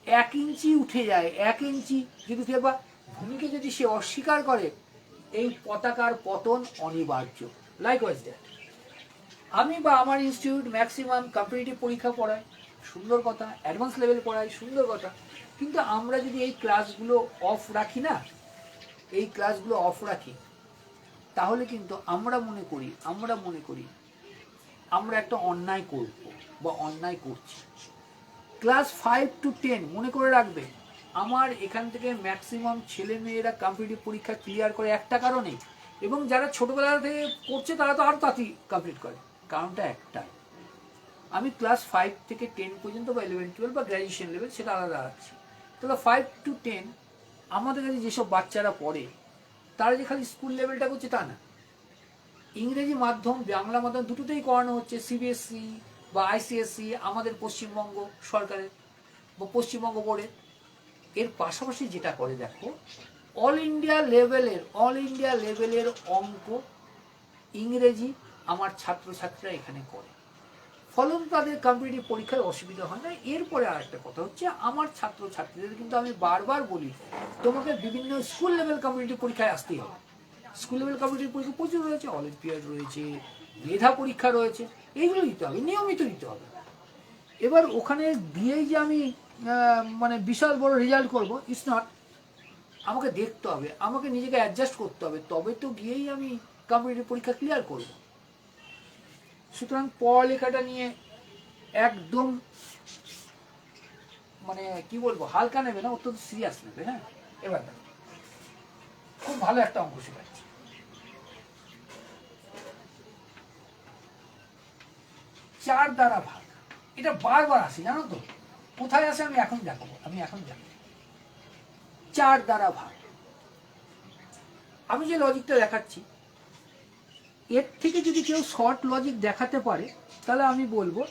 1 ইঞ্চি উঠে যায়, 1 ইঞ্চি যদি বা ভূমিকে যদি সে অস্বীকার করে, এই পতাকার পতন অনিবার্য। লাইকওয়াইজ দ্যাট, আমি বা আমার ইনস্টিটিউট ম্যাক্সিমাম কম্পিটিটিভ পরীক্ষা পড়াই, সুন্দর কথা, অ্যাডভান্স লেভেল পড়াই, সুন্দর কথা, কিন্তু আমরা যদি এই ক্লাসগুলো অফ রাখি না, এই ক্লাসগুলো অফ রাখি, তাহলে কিন্তু আমরা মনে করি আমরা একটা অন্যায় করব বা অন্যায় করছি। ক্লাস 5 to 10 মনে করে রাখবে, আমার এখান থেকে ম্যাক্সিমাম ছেলেমেয়েরা কম্পিটিটিভ পরীক্ষা ক্লিয়ার করে একটা কারণেই, এবং যারা ছোটোবেলা থেকে করছে তারা তো আরও তাড়াতাড়ি কমপ্লিট করে। কারণটা একটাই, আমি ক্লাস 5 থেকে 10 পর্যন্ত বা 11 12 বা গ্র্যাজুয়েশন লেভেল সেটা আলাদা রাখছি। তাহলে 5 to 10 আমাদের কাছে যেসব বাচ্চারা পড়ে, তারা যে খালি স্কুল লেভেলটা করছে তা না, ইংরেজি মাধ্যম, বাংলা মাধ্যম দুটোতেই করানো হচ্ছে, সিবিএসসি বা আইসিএসসি, আমাদের পশ্চিমবঙ্গ সরকারের বা পশ্চিমবঙ্গ বোর্ডের। এর পাশাপাশি যেটা করে দেখো, অল ইন্ডিয়া লেভেলের অঙ্ক, ইংরেজি আমার ছাত্রছাত্রীরা এখানে করে। ফলত তাদের কম্পিটিটিভ পরীক্ষায় অসুবিধা হয় না। এরপরে আর একটা কথা হচ্ছে, আমার ছাত্র ছাত্রীদের কিন্তু আমি বারবার বলি, তোমাকে বিভিন্ন স্কুল লেভেল কম্পিটিটিভ পরীক্ষায় আসতেই হবে। স্কুল লেভেল কম্পিটিটিভ পরীক্ষা প্রচুর রয়েছে, অলিম্পিয়াড রয়েছে, মেধা পরীক্ষা রয়েছে, এইগুলো দিতে হবে, নিয়মিত দিতে হবে। এবার ওখানে দিয়েই যে আমি মানে বিশাল বড় রেজাল্ট করবো, ইটস নট। আমাকে দেখতে হবে, আমাকে নিজেকে অ্যাডজাস্ট করতে হবে, তবে তো গিয়েই আমি কম্পিটিটিভ পরীক্ষা ক্লিয়ার করব। সুতরাং পড়ালেখাটা নিয়ে একদম মানে কি বলবো, হালকা নেবে না, অত্যন্ত সিরিয়াস নেবে। হ্যাঁ, এবার খুব ভালো একটা অঙ্ক শেখাচ্ছি। 4 দ্বারা ভাগ, এটা বারবার আসে জানো তো, কোথায় আসে আমি এখন দেখাবো, আমি এখন দেখাবো। 4 দ্বারা ভাগ, আমি যে লজিকটা দেখাচ্ছি এর থেকে যদি কেউ শর্ট লজিক দেখাতে পারে, তাহলে আমি বলবো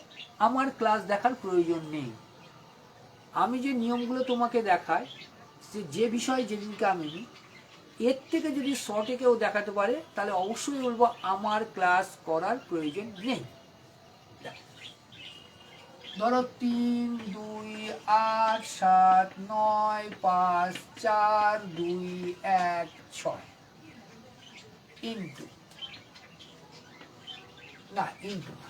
আমার ক্লাস দেখার প্রয়োজন নেই। আমি যে নিয়মগুলো তোমাকে দেখাই, যে বিষয়ে যেদিনকে আমি নিই, এর থেকে যদি শর্টে কেউ দেখাতে পারে, তাহলে অবশ্যই বলবো আমার ক্লাস করার প্রয়োজন নেই। ধরো 3, 2, 8, 7, 9, 5, 4, 2, 1, 6 ইন্টু না, ইন্টু না,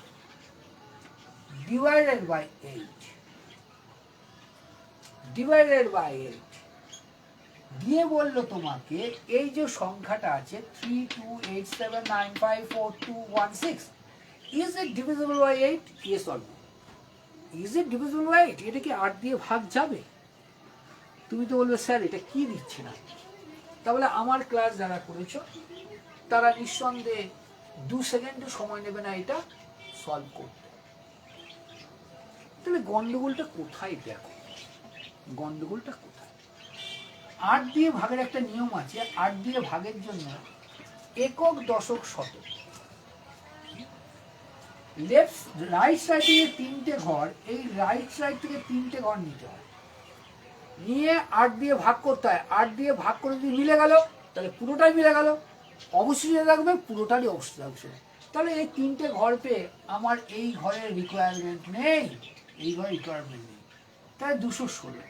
ডিভাইডেড বাই 8, ডিভাইডেড বাই 8 দিয়ে বললো তোমাকে এই যে সংখ্যাটা আছে 3287954216, is it divisible by 8? Yes or no? Is it divisible by 8? এটা কি 8 দিয়ে ভাগ যাবে? তুমি তো বলবে স্যার এটা কি দিচ্ছে না। তাহলে আমার ক্লাস যারা করেছো তারা নিঃসন্দেহে 2 সেকেন্ডও সময় নেবে না এটা সলভ করতে। তাহলে গন্ডগোলটা কোথায় দেখো, গন্ডগোলটা কোথায়? 8 দিয়ে ভাগের একটা নিয়ম আছে, 8 দিয়ে ভাগের জন্য একক, দশক, শতক, লেফট রাইট সাইড থেকে 3টে ঘর, এই রাইট সাইড থেকে 3টে ঘর নিতে হয়, নিয়ে 8 দিয়ে ভাগ করতে হয়। 8 দিয়ে ভাগ করে যদি মিলে গেল তাহলে পুরোটাই মিলে গেল, অবশ্যই রাখবে পুরোটারই অবশ্যই রাখবে। তাহলে এই 3টে ঘর পেয়ে আমার এই ঘরের রিকোয়ারমেন্ট নেই, এই ঘরের রিকোয়ারমেন্ট নেই। তাহলে 216,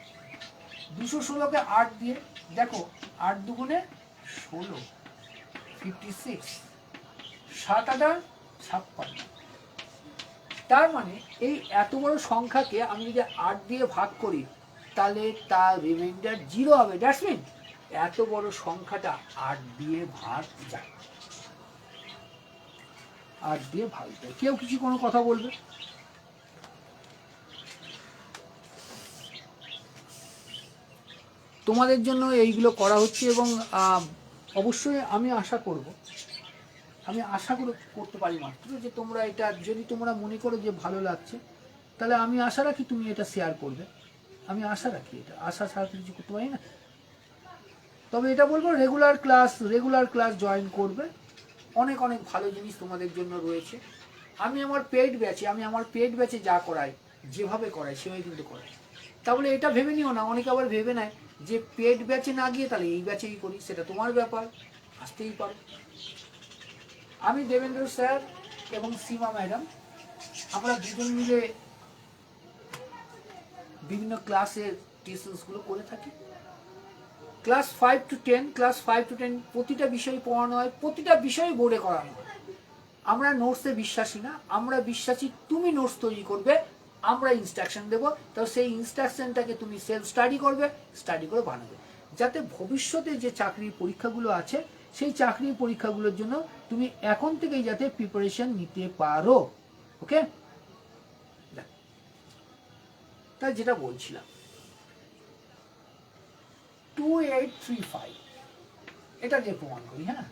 216কে 8 দিয়ে দেখো, 8 দুগুণে 16, 56, 7 8 56। তার মানে এই এত বড় সংখ্যাকে আমি যদি 8 দিয়ে ভাগ করি তাহলে তার রিমাইন্ডার 0 হবে। দ্যাটস মিন এত বড় সংখ্যাটা 8 দিয়ে ভাগ যায়, 8 দিয়ে ভাগ যায়। কেউ কিছু কোনো কথা বলবে? তোমাদের জন্য এইগুলো করা হচ্ছে এবং অবশ্যই আমি আশা করতে পারি মাত্র যে তোমরা এটা, যদি তোমরা মনে করো যে ভালো লাগছে, তাহলে আমি আশা রাখি তুমি এটা শেয়ার করবে। আমি আশা রাখি, এটা আশা ছাড়া কিছু করতে পারি না। তবে এটা বলবো রেগুলার ক্লাস জয়েন করবে, অনেক অনেক ভালো জিনিস তোমাদের জন্য রয়েছে। আমি আমার পেড ব্যাচে যা করাই, যেভাবে করাই সেভাবে কিন্তু করাই। তাহলে এটা ভেবে নিও না, অনেকে আবার ভেবে নেয় যে পেড ব্যাচে না গিয়ে তাহলে এই ব্যাচেই করি, সেটা তোমার ব্যাপার, আসতেই পারো। আমি দেবেন্দ্র স্যার এবং সীমা ম্যাডাম, আমরা দুজন মিলে বিভিন্ন ক্লাসের টিউশনসগুলো করে থাকি। ক্লাস 5 to 10 প্রতিটা বিষয় পড়ানো হয়, প্রতিটা বিষয় বোর্ডে করানো হয়। আমরা নোটসে বিশ্বাসী না, আমরা বিশ্বাসী তুমি নোটস তৈরি করবে, আমরা ইনস্ট্রাকশন দেবো, তো সেই ইনস্ট্রাকশনটাকে তুমি সেলফ স্টাডি করবে, স্টাডি করে বানাবে, যাতে ভবিষ্যতে যে চাকরির পরীক্ষাগুলো আছে সেই চাকরির পরীক্ষাগুলোর জন্য তুমি এখন থেকেই যাতে প্রিপারেশন নিতে পারো। ওকে, তাই যেটা বলছিলাম 2835 এটা দিয়ে প্রমাণ করি। হ্যাঁ,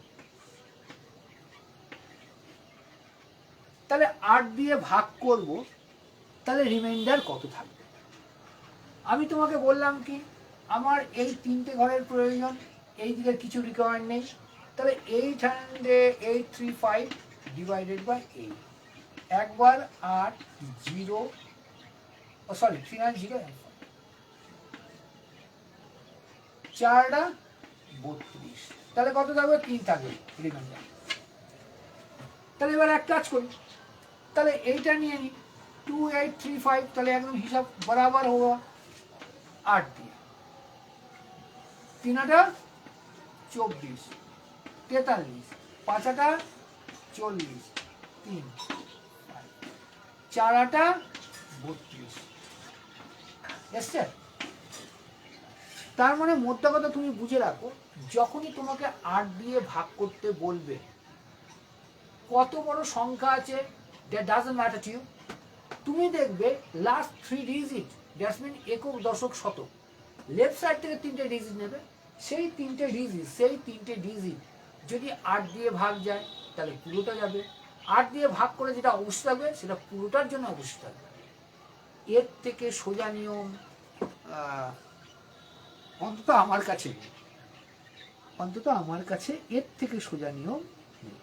তাহলে 8 দিয়ে ভাগ করব, তাহলে রিমাইন্ডার কত থাকবে? আমি তোমাকে বললাম কি আমার এই 3টে ঘরের প্রয়োজন, এই দিকের কিছু রিকোয়ারমেন্ট নেই, তাহলে 835 ডিভাইডেড বাই 8, একবার 8 0 সরি 390 4টা 32, তাহলে কত থাকবে? 3 থাকবে রিমাইন্ডার। তাহলে এবার এক কাজ করি, তাহলে এইটা নিয়ে নিই, 2835, তাহলে একদম হিসাব बराबर होगा 8 দিয়ে, 3 আটা 24, 43, 5 আটা 40, 3, 4 আটা 32। এসছে? তার মানে মোদ্দা কথা তুমি বুঝে রাখো, যখনই তোমাকে 8 দিয়ে ভাগ করতে বলবে, কত বড় সংখ্যা আছে that doesn't matter to you, তুমি দেখবে লাস্ট 3 ডিজিট, দ্যাটস মিন একক দশক শতক, লেফট সাইড থেকে 3টে ডিজিট নেবে, সেই 3টে ডিজিট যদি 8 দিয়ে ভাগ যায় তাহলে পুরোটা যাবে, 8 দিয়ে ভাগ করে যেটা অবশ্যই থাকবে সেটা পুরোটার জন্য অবশ্যই থাকবে। এর থেকে সোজা নিয়ম অন্তত আমার কাছে নেই, এর থেকে সোজা নিয়ম নেই।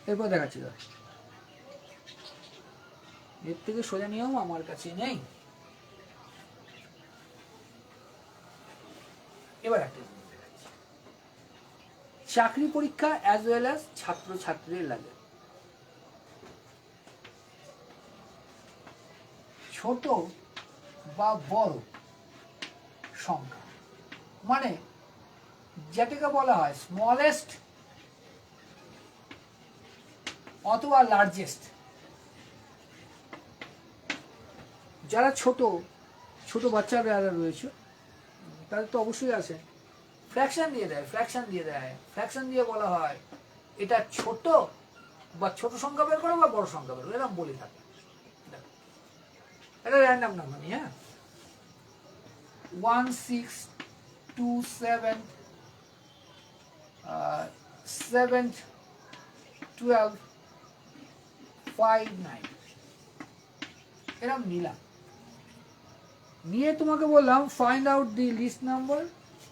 এরপর দেখাচ্ছি, এর থেকে সোজা নিয়ম আমার কাছে নেই। এবার একটা চাকরি পরীক্ষা অ্যাজ ওয়েল অ্যাজ ছাত্র ছাত্রীদের লাগে, ছোট বা বড় সংখ্যা, মানে যেটাকে বলা হয় স্মলেস্ট অথবা লার্জেস্ট। যারা ছোট ছোট বাচ্চারা যারা রয়েছে তাদের তো অবশ্যই আছে, ফ্র্যাকশন দিয়ে দেয়, ফ্র্যাকশন দিয়ে বলা হয় এটা ছোট বা ছোট সংখ্যা বের করো বা বড় সংখ্যা বের করো, এরকম বলে থাকে। এটা র্যান্ডম নাম্বার নিয়ে, হ্যাঁ, 1 6 2 7 7 12 5 9 এরকম নিলাম, নিয়ে তোমাকে বললাম find out the least number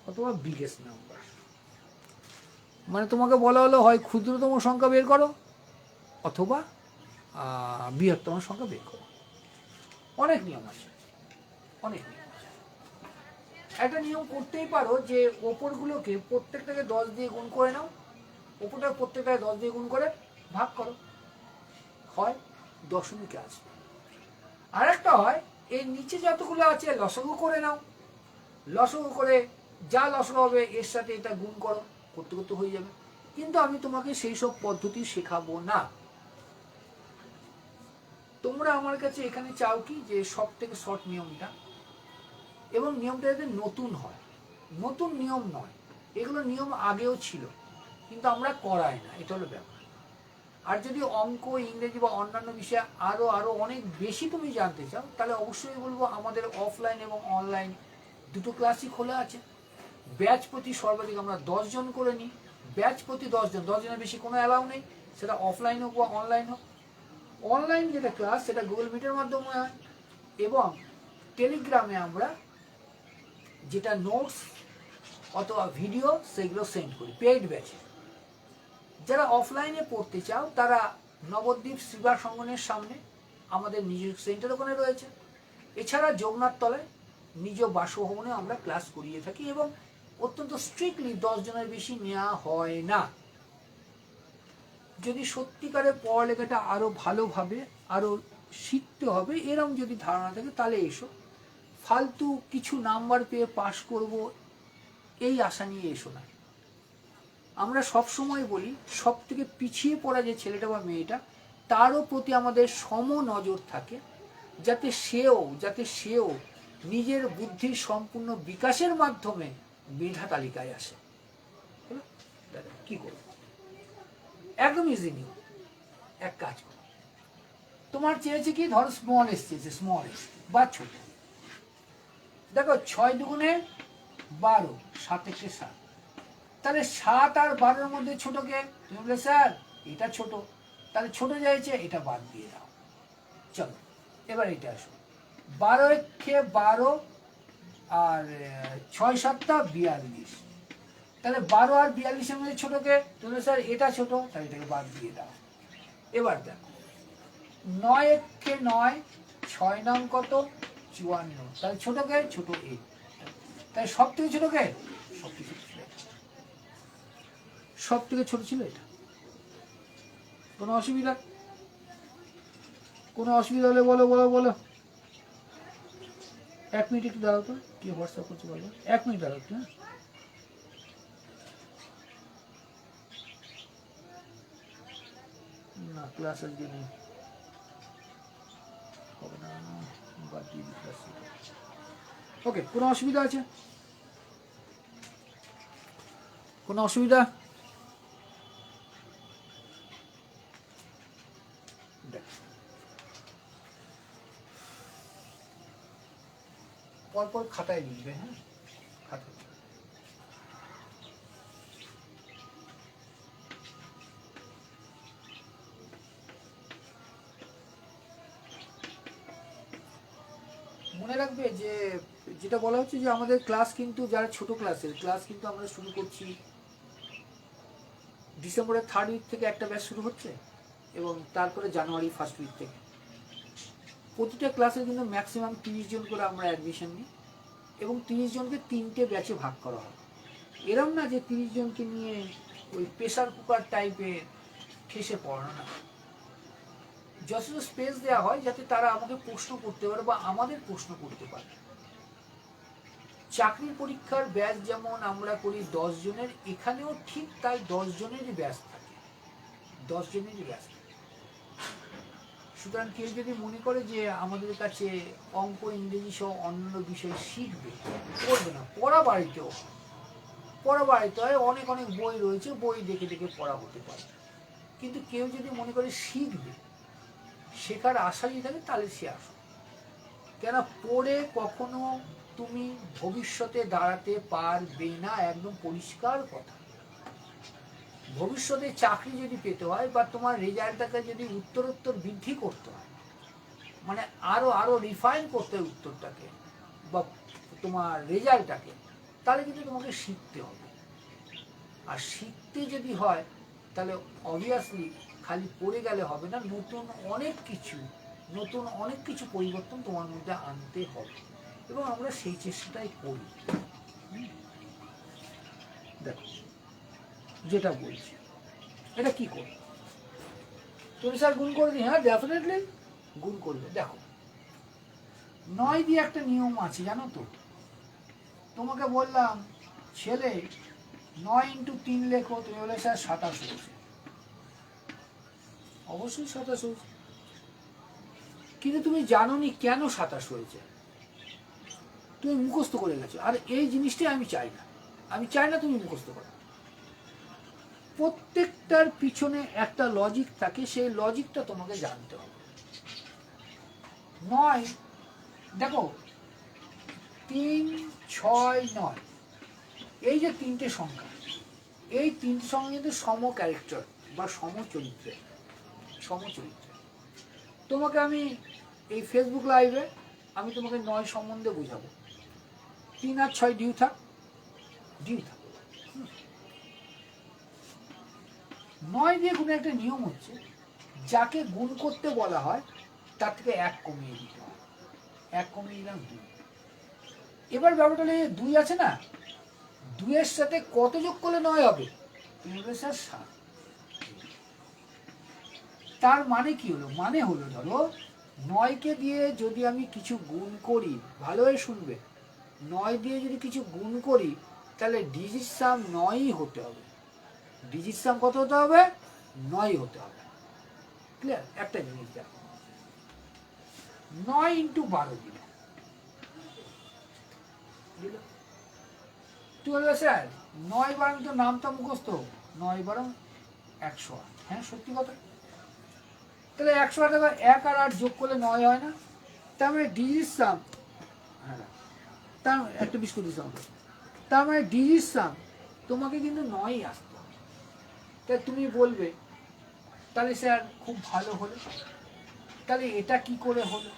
অথবা বিগেস্ট নাম্বার। মানে তোমাকে বলা হলো হয় ক্ষুদ্রতম সংখ্যা বের করো অথবা বৃহত্তম সংখ্যা বের করো। অনেক নিয়ম আছে, একটা নিয়ম করতেই পারো যে ওপরগুলোকে প্রত্যেকটাকে 10 দিয়ে গুণ করে নাও, ওপরটা প্রত্যেকটাকে 10 দিয়ে গুণ করে ভাগ করো, হয় দশমিকে আসবে। আর একটা হয় এর নিচে যতগুলো আছে লসাগু করে নাও, লসাগু করে যা লসাগু হবে এর সাথে এটা গুণ করো, করতে করতে হয়ে যাবে। কিন্তু আমি তোমাকে সেই সব পদ্ধতি শেখাবো না। তোমরা আমার কাছে এখানে চাও কি যে সব থেকে শর্ট নিয়মটা, এবং নিয়মটা যাতে নতুন হয়, নতুন নিয়ম নয়, এগুলো নিয়ম আগেও ছিল কিন্তু আমরা করাই না, এটা হলো ব্যাপার। আর যদি অঙ্ক, ইংরেজি বা অন্যান্য বিষয়ে আরো অনেক বেশি তুমি জানতে চাও, তাহলে অবশ্যই বলবো আমাদের অফলাইন এবং অনলাইন দুটো ক্লাসই খোলা আছে। ব্যাচ প্রতি সর্বাধিক আমরা 10 জন করে নিই, ব্যাচ প্রতি 10 জন, 10 জনের বেশি কোনো অ্যালাউ নেই, সেটা অফলাইন হোক বা অনলাইন হোক। অনলাইন যেটা ক্লাস সেটা গুগল মিটের মাধ্যমে হয়, এবং টেলিগ্রামে আমরা যেটা নোটস অথবা ভিডিও সেগুলো সেন্ড করি পেইড ব্যাচে। যারা অফলাইনে পড়তে চাও তারা নবদ্বীপ শিবা সঙ্গনের সামনে আমাদের নিজের সেন্টার ওখানে রয়েছে, এছাড়া যোগনাথ তলায় নিজ বাসভবনে আমরা ক্লাস করিয়ে থাকি, এবং অত্যন্ত স্ট্রিক্টলি 10 জনের বেশি নেওয়া হয় না। যদি সত্যিকারের পড়ালেখাটা আরো ভালোভাবে আরো শিখতে হবে এরকম যদি ধারণা থাকে তাহলে এসো, ফালতু কিছু নাম্বার পেয়ে পাশ করব এই আশা নিয়ে এসো না। আমরা সব সময় বলি সব থেকে পিছিয়ে পড়া যে ছেলেটা বা মেয়েটা তারও প্রতি আমাদের সম নজর থাকে, যাতে সেও নিজের বুদ্ধির সম্পূর্ণ বিকাশের মাধ্যমে মেধা তালিকায় আসে। কি করব? একদম ইজি নিও, এক কাজ করো, তোমার চেয়েছে কি, ধরো স্মল এস চেয়েছে, স্মল এস বা ছোট, দেখো 6 দুগুণে 12, 7 একে 7, তাহলে 7 আর 12-এর মধ্যে ছোটকে তুমি বলে স্যার এটা ছোট, তাহলে ছোট চাইছে, এটা বাদ দিয়ে দাও। চলো এবার এটা আসো, 12 একে 12 আর 6 7টা 42, তাহলে 12 আর 42-এর মধ্যে ছোটকে তুমি স্যার এটা ছোট, তাহলে এটাকে বাদ দিয়ে দাও। এবার দেখো 9 একে 9, 6 নং কত 54, তাহলে ছোটকে ছোট এ, তাই সব থেকে ছোটকে সব থেকে ছোট ছিল এটা, কোনো অসুবিধা? কোনো অসুবিধা হলে বলো বলো বলো। 1 মিনিট একটু দাঁড়াও তো, কি হোয়াটসঅ্যাপ করছে বলো, 1 মিনিট দাঁড়াও একটু। হ্যাঁ, না ক্লাস আজকে নেই, হবে না, বাদ দিয়ে দিই ক্লাস। ওকে, কোনো অসুবিধা আছে? কোনো অসুবিধা? পরপর খাতায় লিখবে। হ্যাঁ, খাতায়। মনে রাখবে যে যেটা বলা হচ্ছে যে আমাদের ক্লাস কিন্তু যারা ছোট ক্লাসের ক্লাস কিন্তু আমরা শুরু করছি ডিসেম্বরের 3rd উইক থেকে একটা ব্যাচ শুরু হচ্ছে, এবং তারপরে জানুয়ারি 1st উইক থেকে প্রতিটা ক্লাসে কিন্তু ম্যাক্সিমাম 30 জন করে আমরা অ্যাডমিশন নিই, এবং 30 জনকে 3টে ব্যাচে ভাগ করা হয়। এরম না যে 30 জনকে নিয়ে ওই প্রেসার কুকার টাইপের ঠেসে পড়ানো না, যথেষ্ট স্পেস দেওয়া হয় যাতে তারা আমাকে প্রশ্ন করতে পারে বা আমাদের প্রশ্ন করতে পারে। চাকরির পরীক্ষার ব্যাচ যেমন আমরা করি 10 জনের, এখানেও ঠিক তাই 10 জনেরই ব্যাচ থাকে, 10 জনেরই ব্যাচ থাকে। সুতরাং কেউ যদি মনে করে যে আমাদের কাছে অঙ্ক ইংরেজি সহ অন্য বিষয় শিখবে, করবে না। পড়া বাড়িতেও হয়, অনেক অনেক বই রয়েছে, বই দেখে দেখে পড়া হতে পারে। কিন্তু কেউ যদি মনে করে শিখবে, শেখার আশা যদি থাকে, তাহলে সে আসো। কেন পড়ে কখনো তুমি ভবিষ্যতে দাঁড়াতে পারবে না, একদম পরিষ্কার কথা। ভবিষ্যতে চাকরি যদি পেতে হয় বা তোমার রেজাল্টটাকে যদি উত্তরোত্তর বৃদ্ধি করতে হয়, মানে আরো আরো রিফাইন করতে হয় উত্তরটাকে বা তোমার রেজাল্টটাকে, তাহলে কিন্তু তোমাকে শিখতে হবে। আর শিখতে যদি হয় তাহলে অবভিয়াসলি খালি পড়ে গেলে হবে না, নতুন অনেক কিছু পরিবর্তন তোমার মধ্যে আনতে হবে, এবং আমরা সেই চেষ্টাটাই করি। দেখো যেটা বলছি এটা কি করবে, তুমি স্যার গুণ করে দিই, হ্যাঁ ডেফিনেটলি গুণ করবে। দেখো 9 দিয়ে একটা নিয়ম আছে জানো তো, তোমাকে বললাম ছেলে 9 × 3 লেখো, তুমি বলে স্যার 27 হয়েছে, অবশ্যই 27 হয়েছে, কিন্তু তুমি জানোনি কেন 27 হয়েছে, তুমি মুখস্থ করে গেছো। আর এই জিনিসটাই আমি চাই না তুমি মুখস্থ করো। প্রত্যেকটার পিছনে একটা লজিক থাকে, সেই লজিকটা তোমাকে জানতে হবে। 9 দেখো 3, 6, 9 এই যে 3টে সংখ্যা, এই 3টে সংখ্যা কিন্তু সম ক্যারেক্টার বা সমচরিত্রে। তোমাকে আমি এই ফেসবুক লাইভে আমি তোমাকে 9 সম্বন্ধে বুঝাবো। 3 আর 6 ডিউ থাক। 9 দিয়ে গুণের একটা নিয়ম হচ্ছে, যাকে গুণ করতে বলা হয় তার থেকে 1 কমিয়ে দিতে হয়। 1 কমিয়ে দিলাম 2। এবার ব্যাপারটা হলে 2 আছে না, 2 এর সাথে কত যোগ করলে 9 হবে, তুমি বলবে স্যার 7। তার মানে কি হলো, মানে হলো ধরো 9কে দিয়ে যদি আমি কিছু গুণ করি, ভালোভাবে শুনবে, 9 দিয়ে যদি কিছু গুণ করি তাহলে ডিজিট সাম 9ই হতে হবে। ডিজিট সাম কত হতে হবে, 9 হতে হবে। ক্লিয়ার? একটা জিনিস দেখো, 9 × 12 দিল, তুই বলবে স্যার 9 12 তো নামটা মুখস্থ, 9 12 108। হ্যাঁ সত্যি কথা। তাহলে 108 আবার 1 আর 8 যোগ করলে 9 হয় না, তার মানে ডিজিট সাম, হ্যাঁ তার একটা বিস্কুট দিতাম, তার মানে ডিজিট সাম তোমাকে কিন্তু 9ই আসতে হবে। তাই তুমি বলবে তাহলে স্যার খুব ভালো হলো, তাহলে এটা কি করে হলো,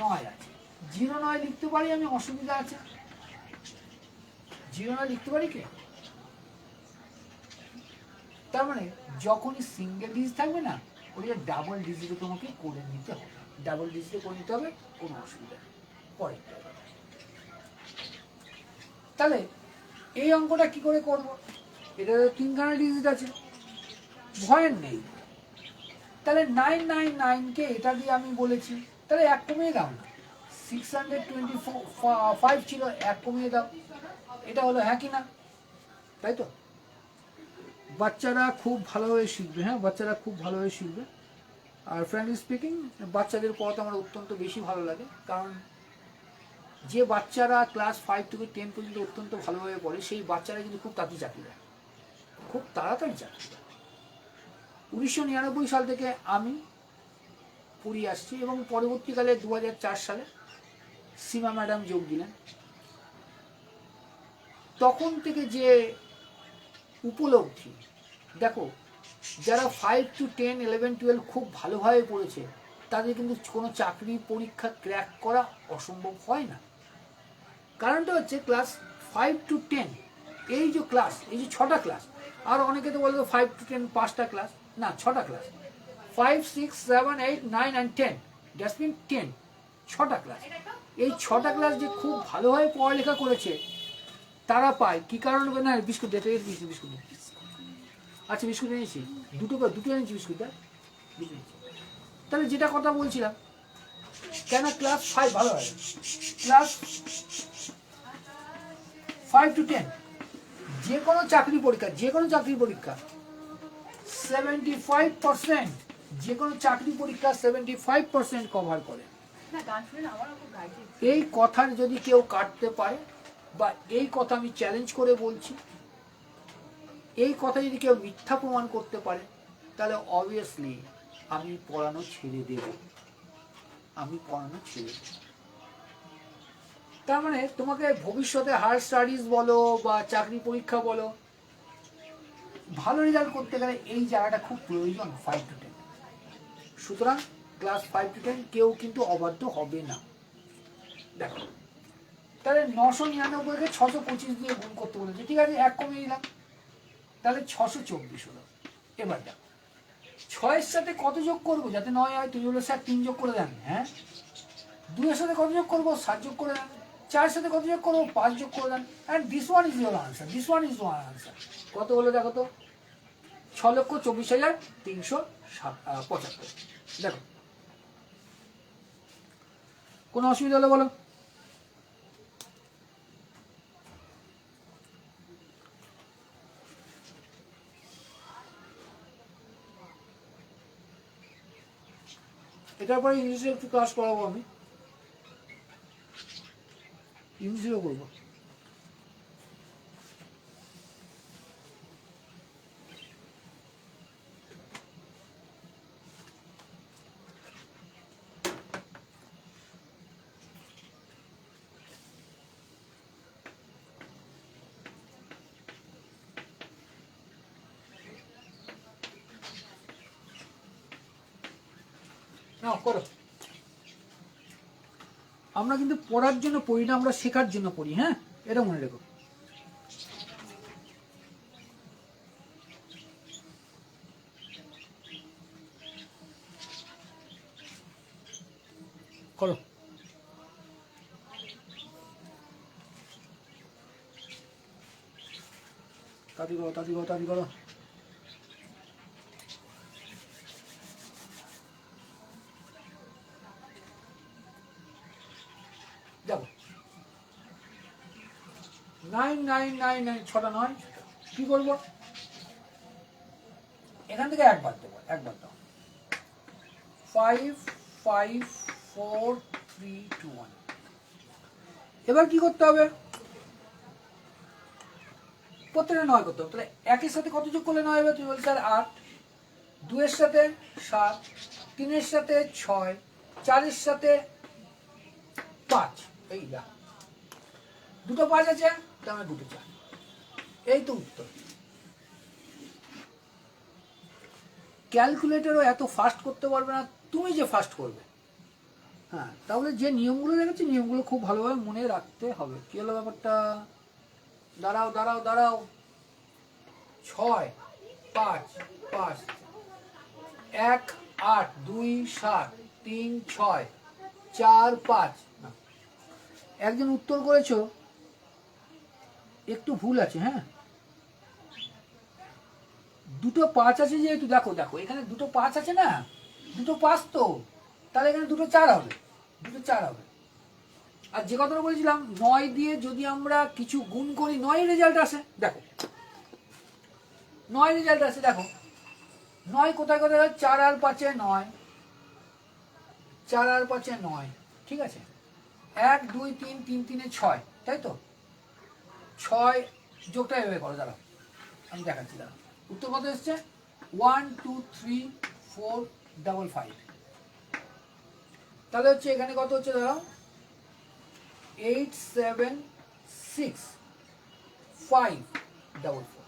9 আছে, 09 লিখতে পারি আমি, অসুবিধা আছে? 09 লিখতে পারি কি? তার মানে যখনই সিঙ্গেল ডিজিট থাকবে না, ওই ডাবল ডিজিটে তোমাকে করে নিতে হবে, ডাবল ডিজিটে করে নিতে হবে, কোনো অসুবিধা নেই। পরে তাহলে এই অঙ্কটা কি করে করব, এটা 3খানা ডিজিট আছে, ভয়ের নেই, তাহলে 999কে এটা দিয়ে আমি বলেছি, তাহলে এক কমিয়ে দাও না। 625 ছিল, এক কমিয়ে দাও। এটা হলো হ্যাঁ কি না? তাই তো? বাচ্চারা খুব ভালোভাবে শিখবে, হ্যাঁ বাচ্চারা খুব ভালোভাবে শিখবে। আর ফ্র্যাঙ্কলি স্পিকিং, বাচ্চাদের পড়াতে আমার অত্যন্ত বেশি ভালো লাগে, কারণ যে বাচ্চারা ক্লাস 5 থেকে 10 পর্যন্ত অত্যন্ত ভালোভাবে পড়ে, সেই বাচ্চারা কিন্তু খুব তাড়াতাড়ি চাকরি দেয়, খুব তাড়াতাড়ি চাকরি দেয়। 1999 সাল থেকে আমি পুরী আসছি, এবং পরবর্তীকালে 2004 সালে সীমা ম্যাডাম যোগ দিলেন। তখন থেকে যে উপলব্ধি, দেখো যারা 5 to 10, 11, 12 খুব ভালোভাবে পড়েছে, তাদের কিন্তু কোনো চাকরি পরীক্ষা ক্র্যাক করা অসম্ভব হয় না। কারণটা হচ্ছে ক্লাস 5 to 10 এই যে ক্লাস, এই যে 6টা ক্লাস, আর অনেকে তো বলতো 5 to 10 5টা ক্লাস, না 6টা ক্লাস, 5, 6, 7, 8, 9 and 10, দ্যাটস মিন 10, 6টা ক্লাস। এই 6টা ক্লাস যে খুব ভালোভাবে পড়ালেখা করেছে তারা পায় কি কারণে? না বিস্কুট দিতে, বিস্কুট দিতে। আচ্ছা বিস্কুট এনেছি, দুটো এনেছি বিস্কুট, দুটো এনেছি। তাহলে যেটা কথা বলছিলাম, কেন ক্লাস 5 ভালো হয়, ক্লাস 5 to 10 যে কোনো চাকরি পরীক্ষা, 75%, যে কোনো চাকরি পরীক্ষা 75% কভার করে। এই কথার যদি কেউ কাটতে পারে, বা এই কথা আমি চ্যালেঞ্জ করে বলছি, এই কথা যদি কেউ মিথ্যা প্রমাণ করতে পারে, তাহলে অবভিয়াসলি আমি পড়ানো ছেড়ে দেব, তার মানে তোমাকে ভবিষ্যতে হায়ার স্টাডিজ বলো বা চাকরি পরীক্ষা বলো, ভালো রেজাল্ট করতে গেলে এই জায়গাটা খুব প্রয়োজন, 5 to 10। সুতরাং ক্লাস 5 to 10 কেউ কিন্তু অবাধ্য হবে না। দেখো তাহলে 999কে 625 দিয়ে গুণ করতে বলেছে, ঠিক আছে, এক কমিয়ে দিলাম, তাহলে 624 হলো। এবার দেখো 6-এর সাথে কত যোগ করবো যাতে 9 হয়? তুমি বলে স্যার 3 যোগ করে দেন, হ্যাঁ। 2-এর সাথে কত যোগ করবো? 7 যোগ করে দেন। 4-এর সাথে কত যোগ করবো? 5 যোগ করে দেন। And this one is your answer, কত হলো দেখো তো? 6,24,375। দেখো কোনো অসুবিধা হলো বলো? এটার পরে ইংলিশে একটু ক্লাস করাবো, আমি ইংলিশেও করবো। না করো, আমরা কিন্তু পড়ার জন্য পড়ি না, আমরা শেখার জন্য পড়ি, হ্যাঁ, এটা মনে রেখো। করো, তাড়াতাড়ি করো। দেখো 9,999, 6টা 9, কি করবো? এখান থেকে একবার দেবো, দাও। 5, 5, 4, 3, 2, 1। এবার কি করতে হবে? প্রত্যেকটা 9 করতে হবে। তাহলে 1-এর সাথে কত যোগ করলে 9 হবে? তুমি বলছো স্যার 8, 2-এর সাথে 7, 3-এর সাথে 6, 4-এর সাথে 5, এই যা দুটো 5 আছে, তার মানে দুটো 4, এই তো উত্তর। ক্যালকুলেটরও এত ফাস্ট করতে পারবে না, তুমি যে ফাস্ট করবে। হ্যাঁ, তাহলে যে নিয়মগুলো রেখেছি, নিয়মগুলো খুব ভালোভাবে মনে রাখতে হবে। কি হলো ব্যাপারটা? দাঁড়াও 6, 5, 5, 1, 8, 2, 7, 3, 6, 4, 5। একজন উত্তর করেছো, একটু ভুল আছে, হ্যাঁ, দুটো 5 আছে যেহেতু, দেখো এখানে দুটো 5 আছে না, দুটো 5 তো, তাহলে এখানে দুটো 4 হবে, দুটো 4 হবে। আর যে কথাটা বলেছিলাম 9 দিয়ে যদি আমরা কিছু গুণ করি 9 রেজাল্ট আসে। দেখো 9 রেজাল্ট আসে, দেখো 9 কোথায় কোথায়? 4 আর 5 9, 4 আর 5 9, ঠিক আছে। 1 2 3, 3 3 6, তাই তো? 6 যোগটা এভাবে করো, দাঁড়াও আমি দেখাচ্ছি, দাঁড়াও। উত্তর কত এসছে? 1 2 3 4 5 5। তাহলে হচ্ছে এখানে কত হচ্ছে? দাঁড়াও, 8 7 6 5 4 4,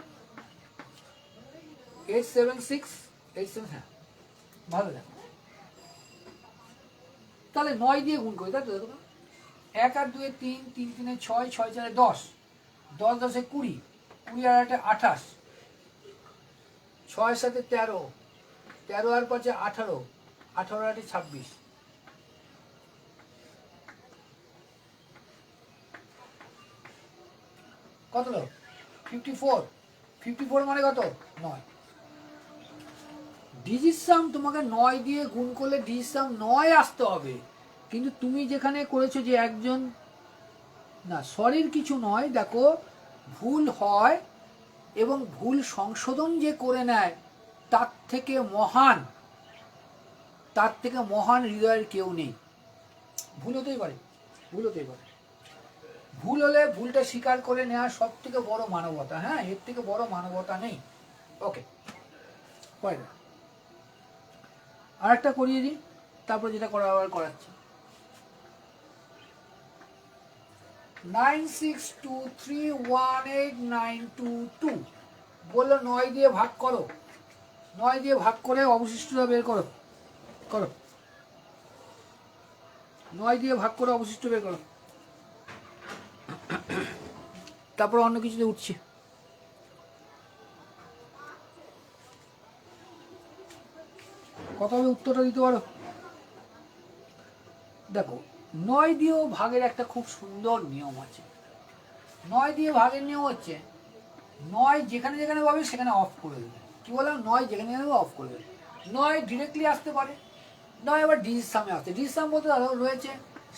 8 7 6 8 7, হ্যাঁ ভালো দেখো। তাহলে 9 দিয়ে গুণ করি, তাই তো? দেখো 1 আর 2 3, 3 3 6, 6 4 10, 10 10 20, 20 আর 8 28, 6 7 13, 13 আর 5 18, 18 আর 8 26। কত হলো? 54। 54 মানে কত? 9। ডিজিট সাম তোমাকে 9 দিয়ে গুণ করলে ডিজিট সাম 9 আসতে হবে, কিন্তু তুমি যেখানে করেছো যে একজন, না সরির কিছু নয়, দেখো ভুল হয় এবং ভুল সংশোধন যে করে নেয় তার থেকে মহান, তার থেকে মহান হৃদয়ের কেউ নেই। ভুল হতেই পারে, ভুল হতেই পারে। ভুল হলে ভুলটা স্বীকার করে নেওয়া সব থেকে বড় মানবতা। হ্যাঁ, এর থেকে বড় মানবতা নেই। ওকে, পরে আর একটা করিয়ে দিই, তারপর যেটা করা আবার করাচ্ছি। 9 6 2 3 1 8 9 2 2 বললো 9 দিয়ে ভাগ করো, 9 দিয়ে ভাগ করে অবশিষ্টটা বের করো, করো 9 দিয়ে ভাগ করে অবশিষ্ট বের করো। তারপর অন্য কিছুতে উঠছে। কত হবে উত্তরটা দিতে পারো? দেখো 9 দিয়েও ভাগের একটা খুব সুন্দর নিয়ম আছে। 9 দিয়ে ভাগের নিয়ম হচ্ছে 9 যেখানে যেখানে পাবে সেখানে অফ করে দেবে। কি বললাম? 9 যেখানে যেখানে অফ করে দেবে। 9 ডিরেক্টলি আসতে পারে, 9 আবার ডিজিট সামে আসতে। ডিজিট সাম বলতে ধরো রয়েছে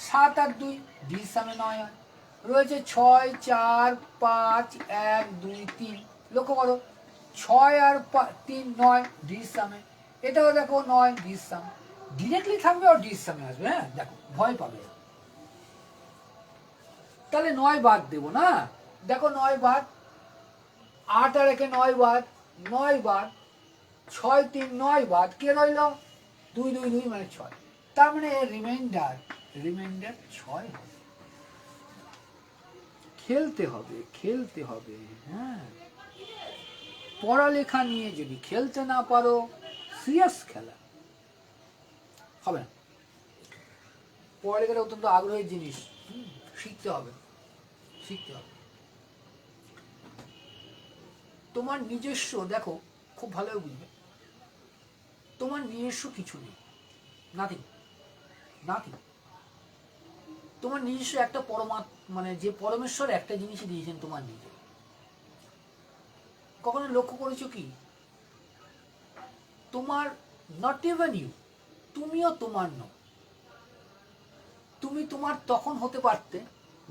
7 আর 2, ডিজিট সামে 9 হয়। রয়েছে 6 4 5 1 2 3, লক্ষ্য করো 6 আর 3 9, ডিজিট সামে। এটাও দেখো 9, ডিজিট সাম। ডিরেক্টলি থাকবে আর ডিজিট সামে আসবে। হ্যাঁ দেখো, ভয় পাবে। তাহলে 9 বাদ দেবো না, দেখো 9 বাদ, 8 আর 1 9 বাদ, 9 বাদ, 6 3 9 বাদ, কে রইল? 2 2 2 মানে 6। তার মানে রিমাইন্ডার 6 হবে। খেলতে হবে, খেলতে হবে। হ্যাঁ, পড়ালেখা নিয়ে যদি খেলতে না পারো, সিরিয়াস খেলা হবে না। পড়ালেখাটা অত্যন্ত আগ্রহের জিনিস, শিখতে হবে, শিখতে হবে। তোমার নিজস্ব, দেখো খুব ভালোভাবে বুঝবে, তোমার নিজস্ব কিছু নেই, নাথিং, নাথিং। তোমার নিজস্ব একটা মানে যে পরমেশ্বর একটা জিনিসই দিয়েছেন তোমার নিজে। কখনো লক্ষ্য করেছো কি? তোমার নট ইভেন ইউ, তুমিও তোমার নও। তুমি তোমার তখন হতে পারতে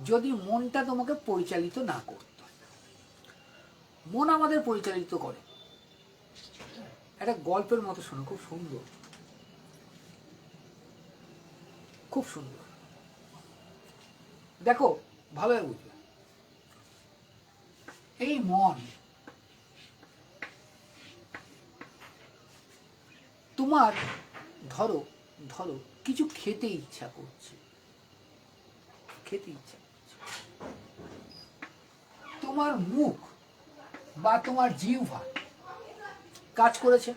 যদি মনটা তোমাকে পরিচালিত না করত। মন আমাদের পরিচালিত করে। একটা গল্পের মতো শোনো, খুব সুন্দর, খুব সুন্দর। দেখো ভালোভাবে বুঝবে। এই মন তোমার, ধরো ধরো কিছু খেতে ইচ্ছা করছে, খেতে ইচ্ছা করছে, তোমার মুখ বা তোমার জিহ্বা কাজ করেছে,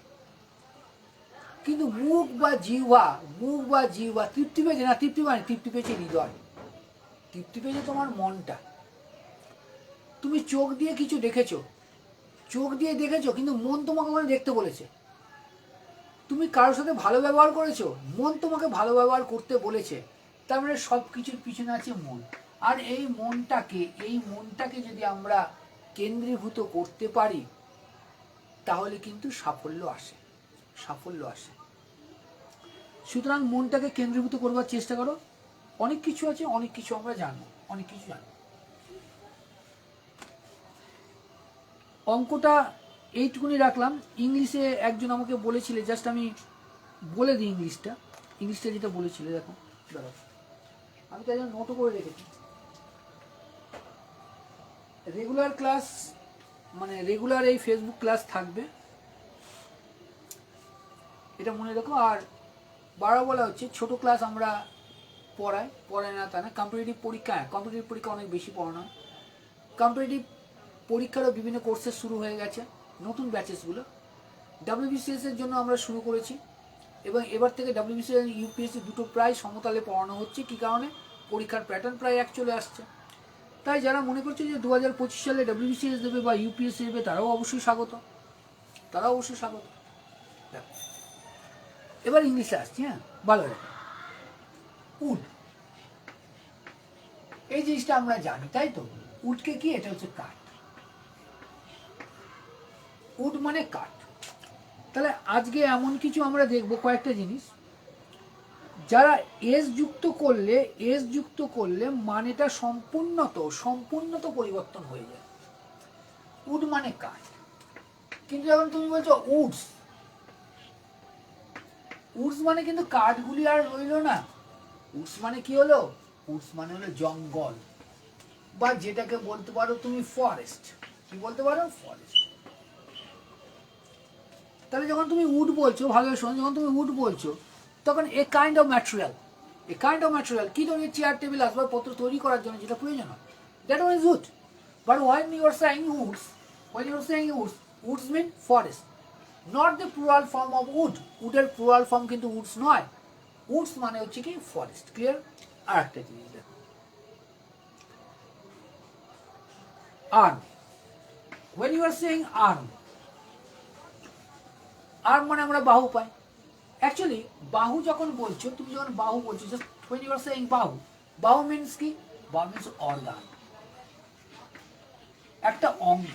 কিন্তু মুখ বা জিহ্বা তৃপ্তি পেয়েছে না? তৃপ্তি মানে তৃপ্তি পেয়েছে হৃদয়, তৃপ্তি পেয়েছে তোমার মনটা। তুমি চোখ দিয়ে কিছু দেখেছো, চোখ দিয়ে দেখেছো, কিন্তু মন তোমাকে ওখানে দেখতে বলেছে। তুমি কারোর সাথে ভালো ব্যবহার করেছো, মন তোমাকে ভালো ব্যবহার করতে বলেছে। তার মানে সব কিছুর পিছনে আছে মন। আর এই মনটাকে যদি আমরা কেন্দ্রীভূত করতে পারি, তাহলে কিন্তু সাফল্য আসে, সাফল্য আসে। সুতরাং মনটাকে কেন্দ্রীভূত করবার চেষ্টা করো। অনেক কিছু আছে, অনেক কিছু আমরা জানবো, অনেক কিছু জানবো। অঙ্কটা এইটুকুনি রাখলাম। ইংলিশে একজন আমাকে বলেছিলে, জাস্ট আমি বলে দিই ইংলিশটা যেটা বলেছিলে, দেখো দাঁড়াও, আমি তাই জন্য নোটও করে রেখেছি। রেগুলার ক্লাস মানে রেগুলার এই ফেসবুক ক্লাস থাকবে, এটা মনে রেখো। আর বারবার বলা হচ্ছে ছোট ক্লাস আমরা পড়াই না তা না। কম্পিটিটিভ পরীক্ষা অনেক বেশি পড়ানো হয়। কম্পিটিটিভ পরীক্ষারও বিভিন্ন কোর্সেস শুরু হয়ে গেছে, নতুন ব্যাচেসগুলো। WBCS এর জন্য আমরা শুরু করেছি, এবং এবার থেকে WBCS UPSC দুটো প্রায় সমতালে পড়ানো হচ্ছে। কী কারণে? পরীক্ষার প্যাটার্ন প্রায় এক চলে আসছে। তাই যারা মনে করছে যে 2025 সালে WBCS দেবে বা UPSC দেবে, তারাও অবশ্যই স্বাগত। এবার ইংলিশে আসছি। হ্যাঁ, ভালো লাগে। উড, এই জিনিসটা আমরা জানি, তাই তো? উডকে কি? এটা হচ্ছে কাঠ। উড মানে কাঠ। তাহলে আজকে এমন কিছু আমরা দেখবো, কয়েকটা জিনিস যারা এস যুক্ত করলে মানেটা সম্পূর্ণত পরিবর্তন হয়ে যায়। উড মানে কাঠ। কিন্তু যখন তুমি বলছো উডস মানে কিন্তু কাঠগুলি আর রইল না। উডস মানে কি হলো? উডস মানে হলো জঙ্গল, বা যেটাকে বলতে পারো তুমি ফরেস্ট। কি বলতে পারো? ফরেস্ট। তাহলে যখন তুমি উড বলছো, ভালো শোনো, যখন তুমি উড বলছো, তখন এ কাইন্ড অফ ম্যাটেরিয়াল কি ধরনের চেয়ার টেবিল আসবাবপত্র তৈরি করার জন্য যেটা প্রয়োজন হয়, that one is wood. But when you are saying woods mean forest, not the plural form of wood. উডের plural form কিন্তু উডস নয়। উডস মানে হচ্ছে কি? ফরেস্ট। ক্লিয়ার? আর একটা জিনিস দেখো, arm. when you are saying arm মানে আমরা বাহু পাই। অ্যাকচুয়ালি বাহু যখন বলছো, তুমি যখন বাহু বলছো, just when you are saying বাহু মিন্স কি? বাহু মিন্স অর্গান, একটা অঙ্গ।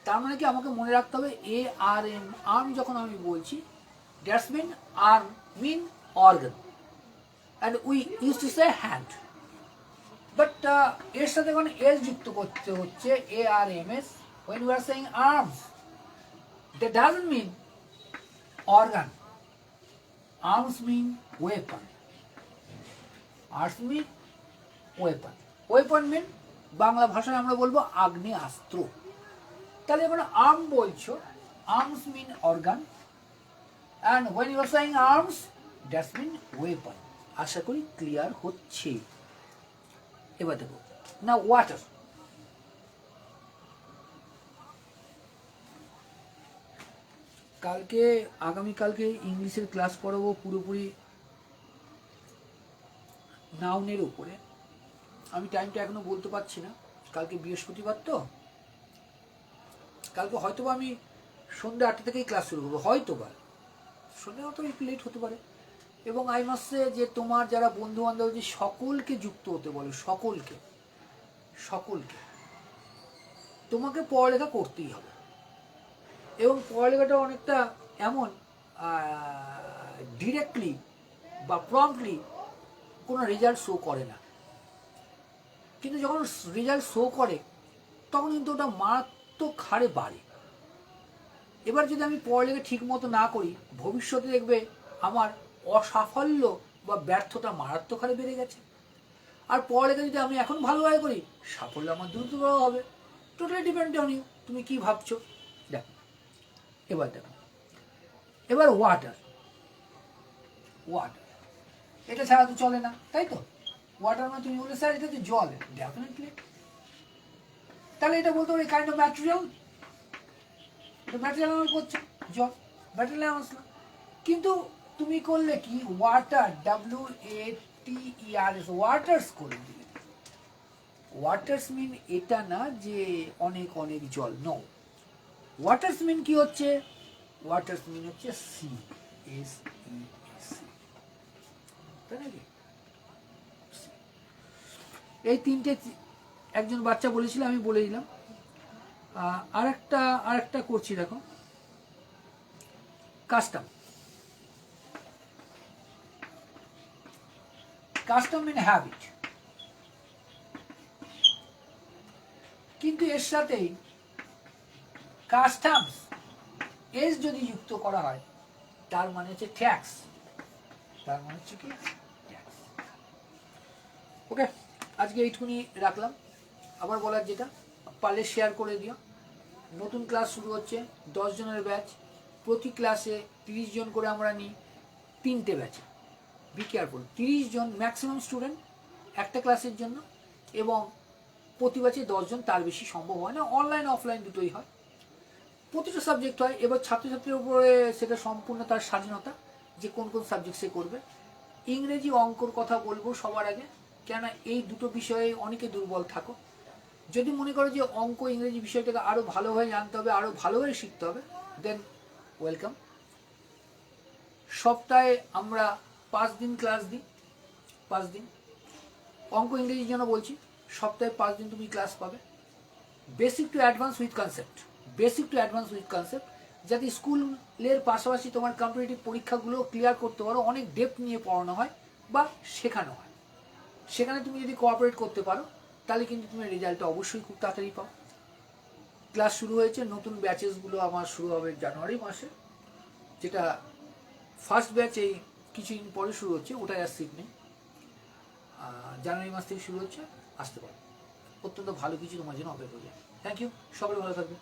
তার মানে কি? আমাকে মনে রাখতে হবে ARM, আর্ম যখন আমি বলছি, that's mean arm mean organ, and we use to say hand. But এর সাথে এখন এস যুক্ত করতে হচ্ছে, ARMS। when we are saying arms, that doesn't mean organ. Arms mean weapon. Weapon mean Bangla ভাষায় আমরা বলবো আগ্নেয়াস্ত্র। তাহলে এবার আর্ম বলছো, arms mean organ, and when you are saying arms, that's mean weapon. আশা করি ক্লিয়ার হচ্ছে। এবার দেখো না, ওয়াটার। আগামীকালকে ইংলিশের ক্লাস করাবো পুরোপুরি নাউনের উপরে। আমি টাইমটা এখনো বলতে পারছি না, কালকে বৃহস্পতিবার তো, কালকে হয়তো আমি সন্ধ্যে 8টা থেকেই ক্লাস শুরু করবো, হয়তো বা সন্ধ্যে হয়তো একটু লেট হতে পারে। এবং আই মাস্ট সে যে তোমার যারা বন্ধু বান্ধব যে সকলকে যুক্ত হতে বলো, সকলকে তোমাকে পড়ালেখা করতেই হবে। এবং পড়ালেখাটা অনেকটা এমন, ডিরেক্টলি বা প্রম্পটলি কোনো রেজাল্ট শো করে না, কিন্তু যখন রেজাল্ট শো করে তখন কিন্তু ওটা মারাত্মক হারে বাড়ে। এবার যদি আমি পড়ালেখা ঠিক মতো না করি, ভবিষ্যতে দেখবে আমার অসাফল্য বা ব্যর্থতা মারাত্মক হারে বেড়ে গেছে। আর পড়ালেখা যদি আমি এখন ভালোভাবে করি, সাফল্য আমার দ্রুত বড় হবে। টোটালি ডিপেন্ড অন ইউ, তুমি কি ভাবছো। দেখো এবার ওয়াটার এটা ছাড়া তো চলে না, তাই তো? ওয়াটার মানে তুমি বলে স্যার এটা তো জল, ডেফিনেটলি। তাহলে এটা বলতে পারি কাইন্ড অফ ম্যাটেরিয়াল। ম্যাটেরিয়াল আমার করছে জল, ম্যাটেরিয়াল আসলো। কিন্তু তুমি করলে কি? ওয়াটার, WATERS, ওয়াটার্স করে দিলে। ওয়াটার্স মিন এটা না যে অনেক অনেক জল, নো। ওয়াটার্স মিন কি হচ্ছে? ওয়াটার্স মিন হচ্ছে CSEC, তাই নাকি? এই তিনটে একজন বাচ্চা বলেছিল, আমি বলে দিলাম। আরেকটা করছি, দেখো, কাস্টম। কাস্টম মানে হ্যাবিট, কিন্তু এর সাথেই কাস্টমস এস যদি যুক্ত করা হয় তার মানে হচ্ছে ট্যাক্স, তার মানে হচ্ছে কি ট্যাক্স। ওকে, আজকে এইটুকুনি রাখলাম। আবার বলার যেটা, পারলে শেয়ার করে দিও। নতুন ক্লাস শুরু হচ্ছে, 10 জনের ব্যাচ, প্রতি ক্লাসে 30 জন করে আমরা নিই, 3টে ব্যাচে। বি কেয়ারফুল, 30 জন ম্যাক্সিমাম স্টুডেন্ট একটা ক্লাসের জন্য, এবং প্রতি ব্যাচে 10 জন, তার বেশি সম্ভব হয় না, অনলাইন অফলাইন দুটোই হয়। প্রতিটা সাবজেক্ট হয়। এবার ছাত্রছাত্রীর উপরে সেটা সম্পূর্ণ তার স্বাধীনতা যে কোন কোন সাবজেক্ট সে করবে। ইংরেজি অঙ্কর কথা বলবো সবার আগে, কেননা এই দুটো বিষয়ে অনেকে দুর্বল থাকো। যদি মনে করো যে অঙ্ক ইংরেজি বিষয়টাকে আরও ভালোভাবে জানতে হবে, আরও ভালোভাবে শিখতে হবে, দেন ওয়েলকাম। সপ্তাহে আমরা 5 দিন ক্লাস দিই, 5 দিন অঙ্ক ইংরেজির জন্য বলছি, সপ্তাহে 5 দিন তুমি ক্লাস পাবে। Basic to advance with concept, basic to advance with concept, যাতে স্কুলের পাশাপাশি তোমার কম্পিটিটিভ পরীক্ষাগুলো ক্লিয়ার করতে পারো। অনেক ডেপথ নিয়ে পড়ানো হয় বা শেখানো হয়, সেখানে তুমি যদি কোঅপারেট করতে পারো তাহলে কিন্তু তুমি রেজাল্টটা অবশ্যই খুব তাড়াতাড়ি পাও। ক্লাস শুরু হয়েছে, নতুন ব্যাচেসগুলো আমার শুরু হবে জানুয়ারি মাসে, যেটা ফার্স্ট ব্যাচ এই কিছুদিন পরে শুরু হচ্ছে, ওটাই আর সিট নেই। জানুয়ারি মাস থেকে শুরু হচ্ছে, আসতে পারো। অত্যন্ত ভালো কিছু তোমার জন্য অপেক্ষা করবে। থ্যাংক ইউ, সকলে ভালো থাকবে।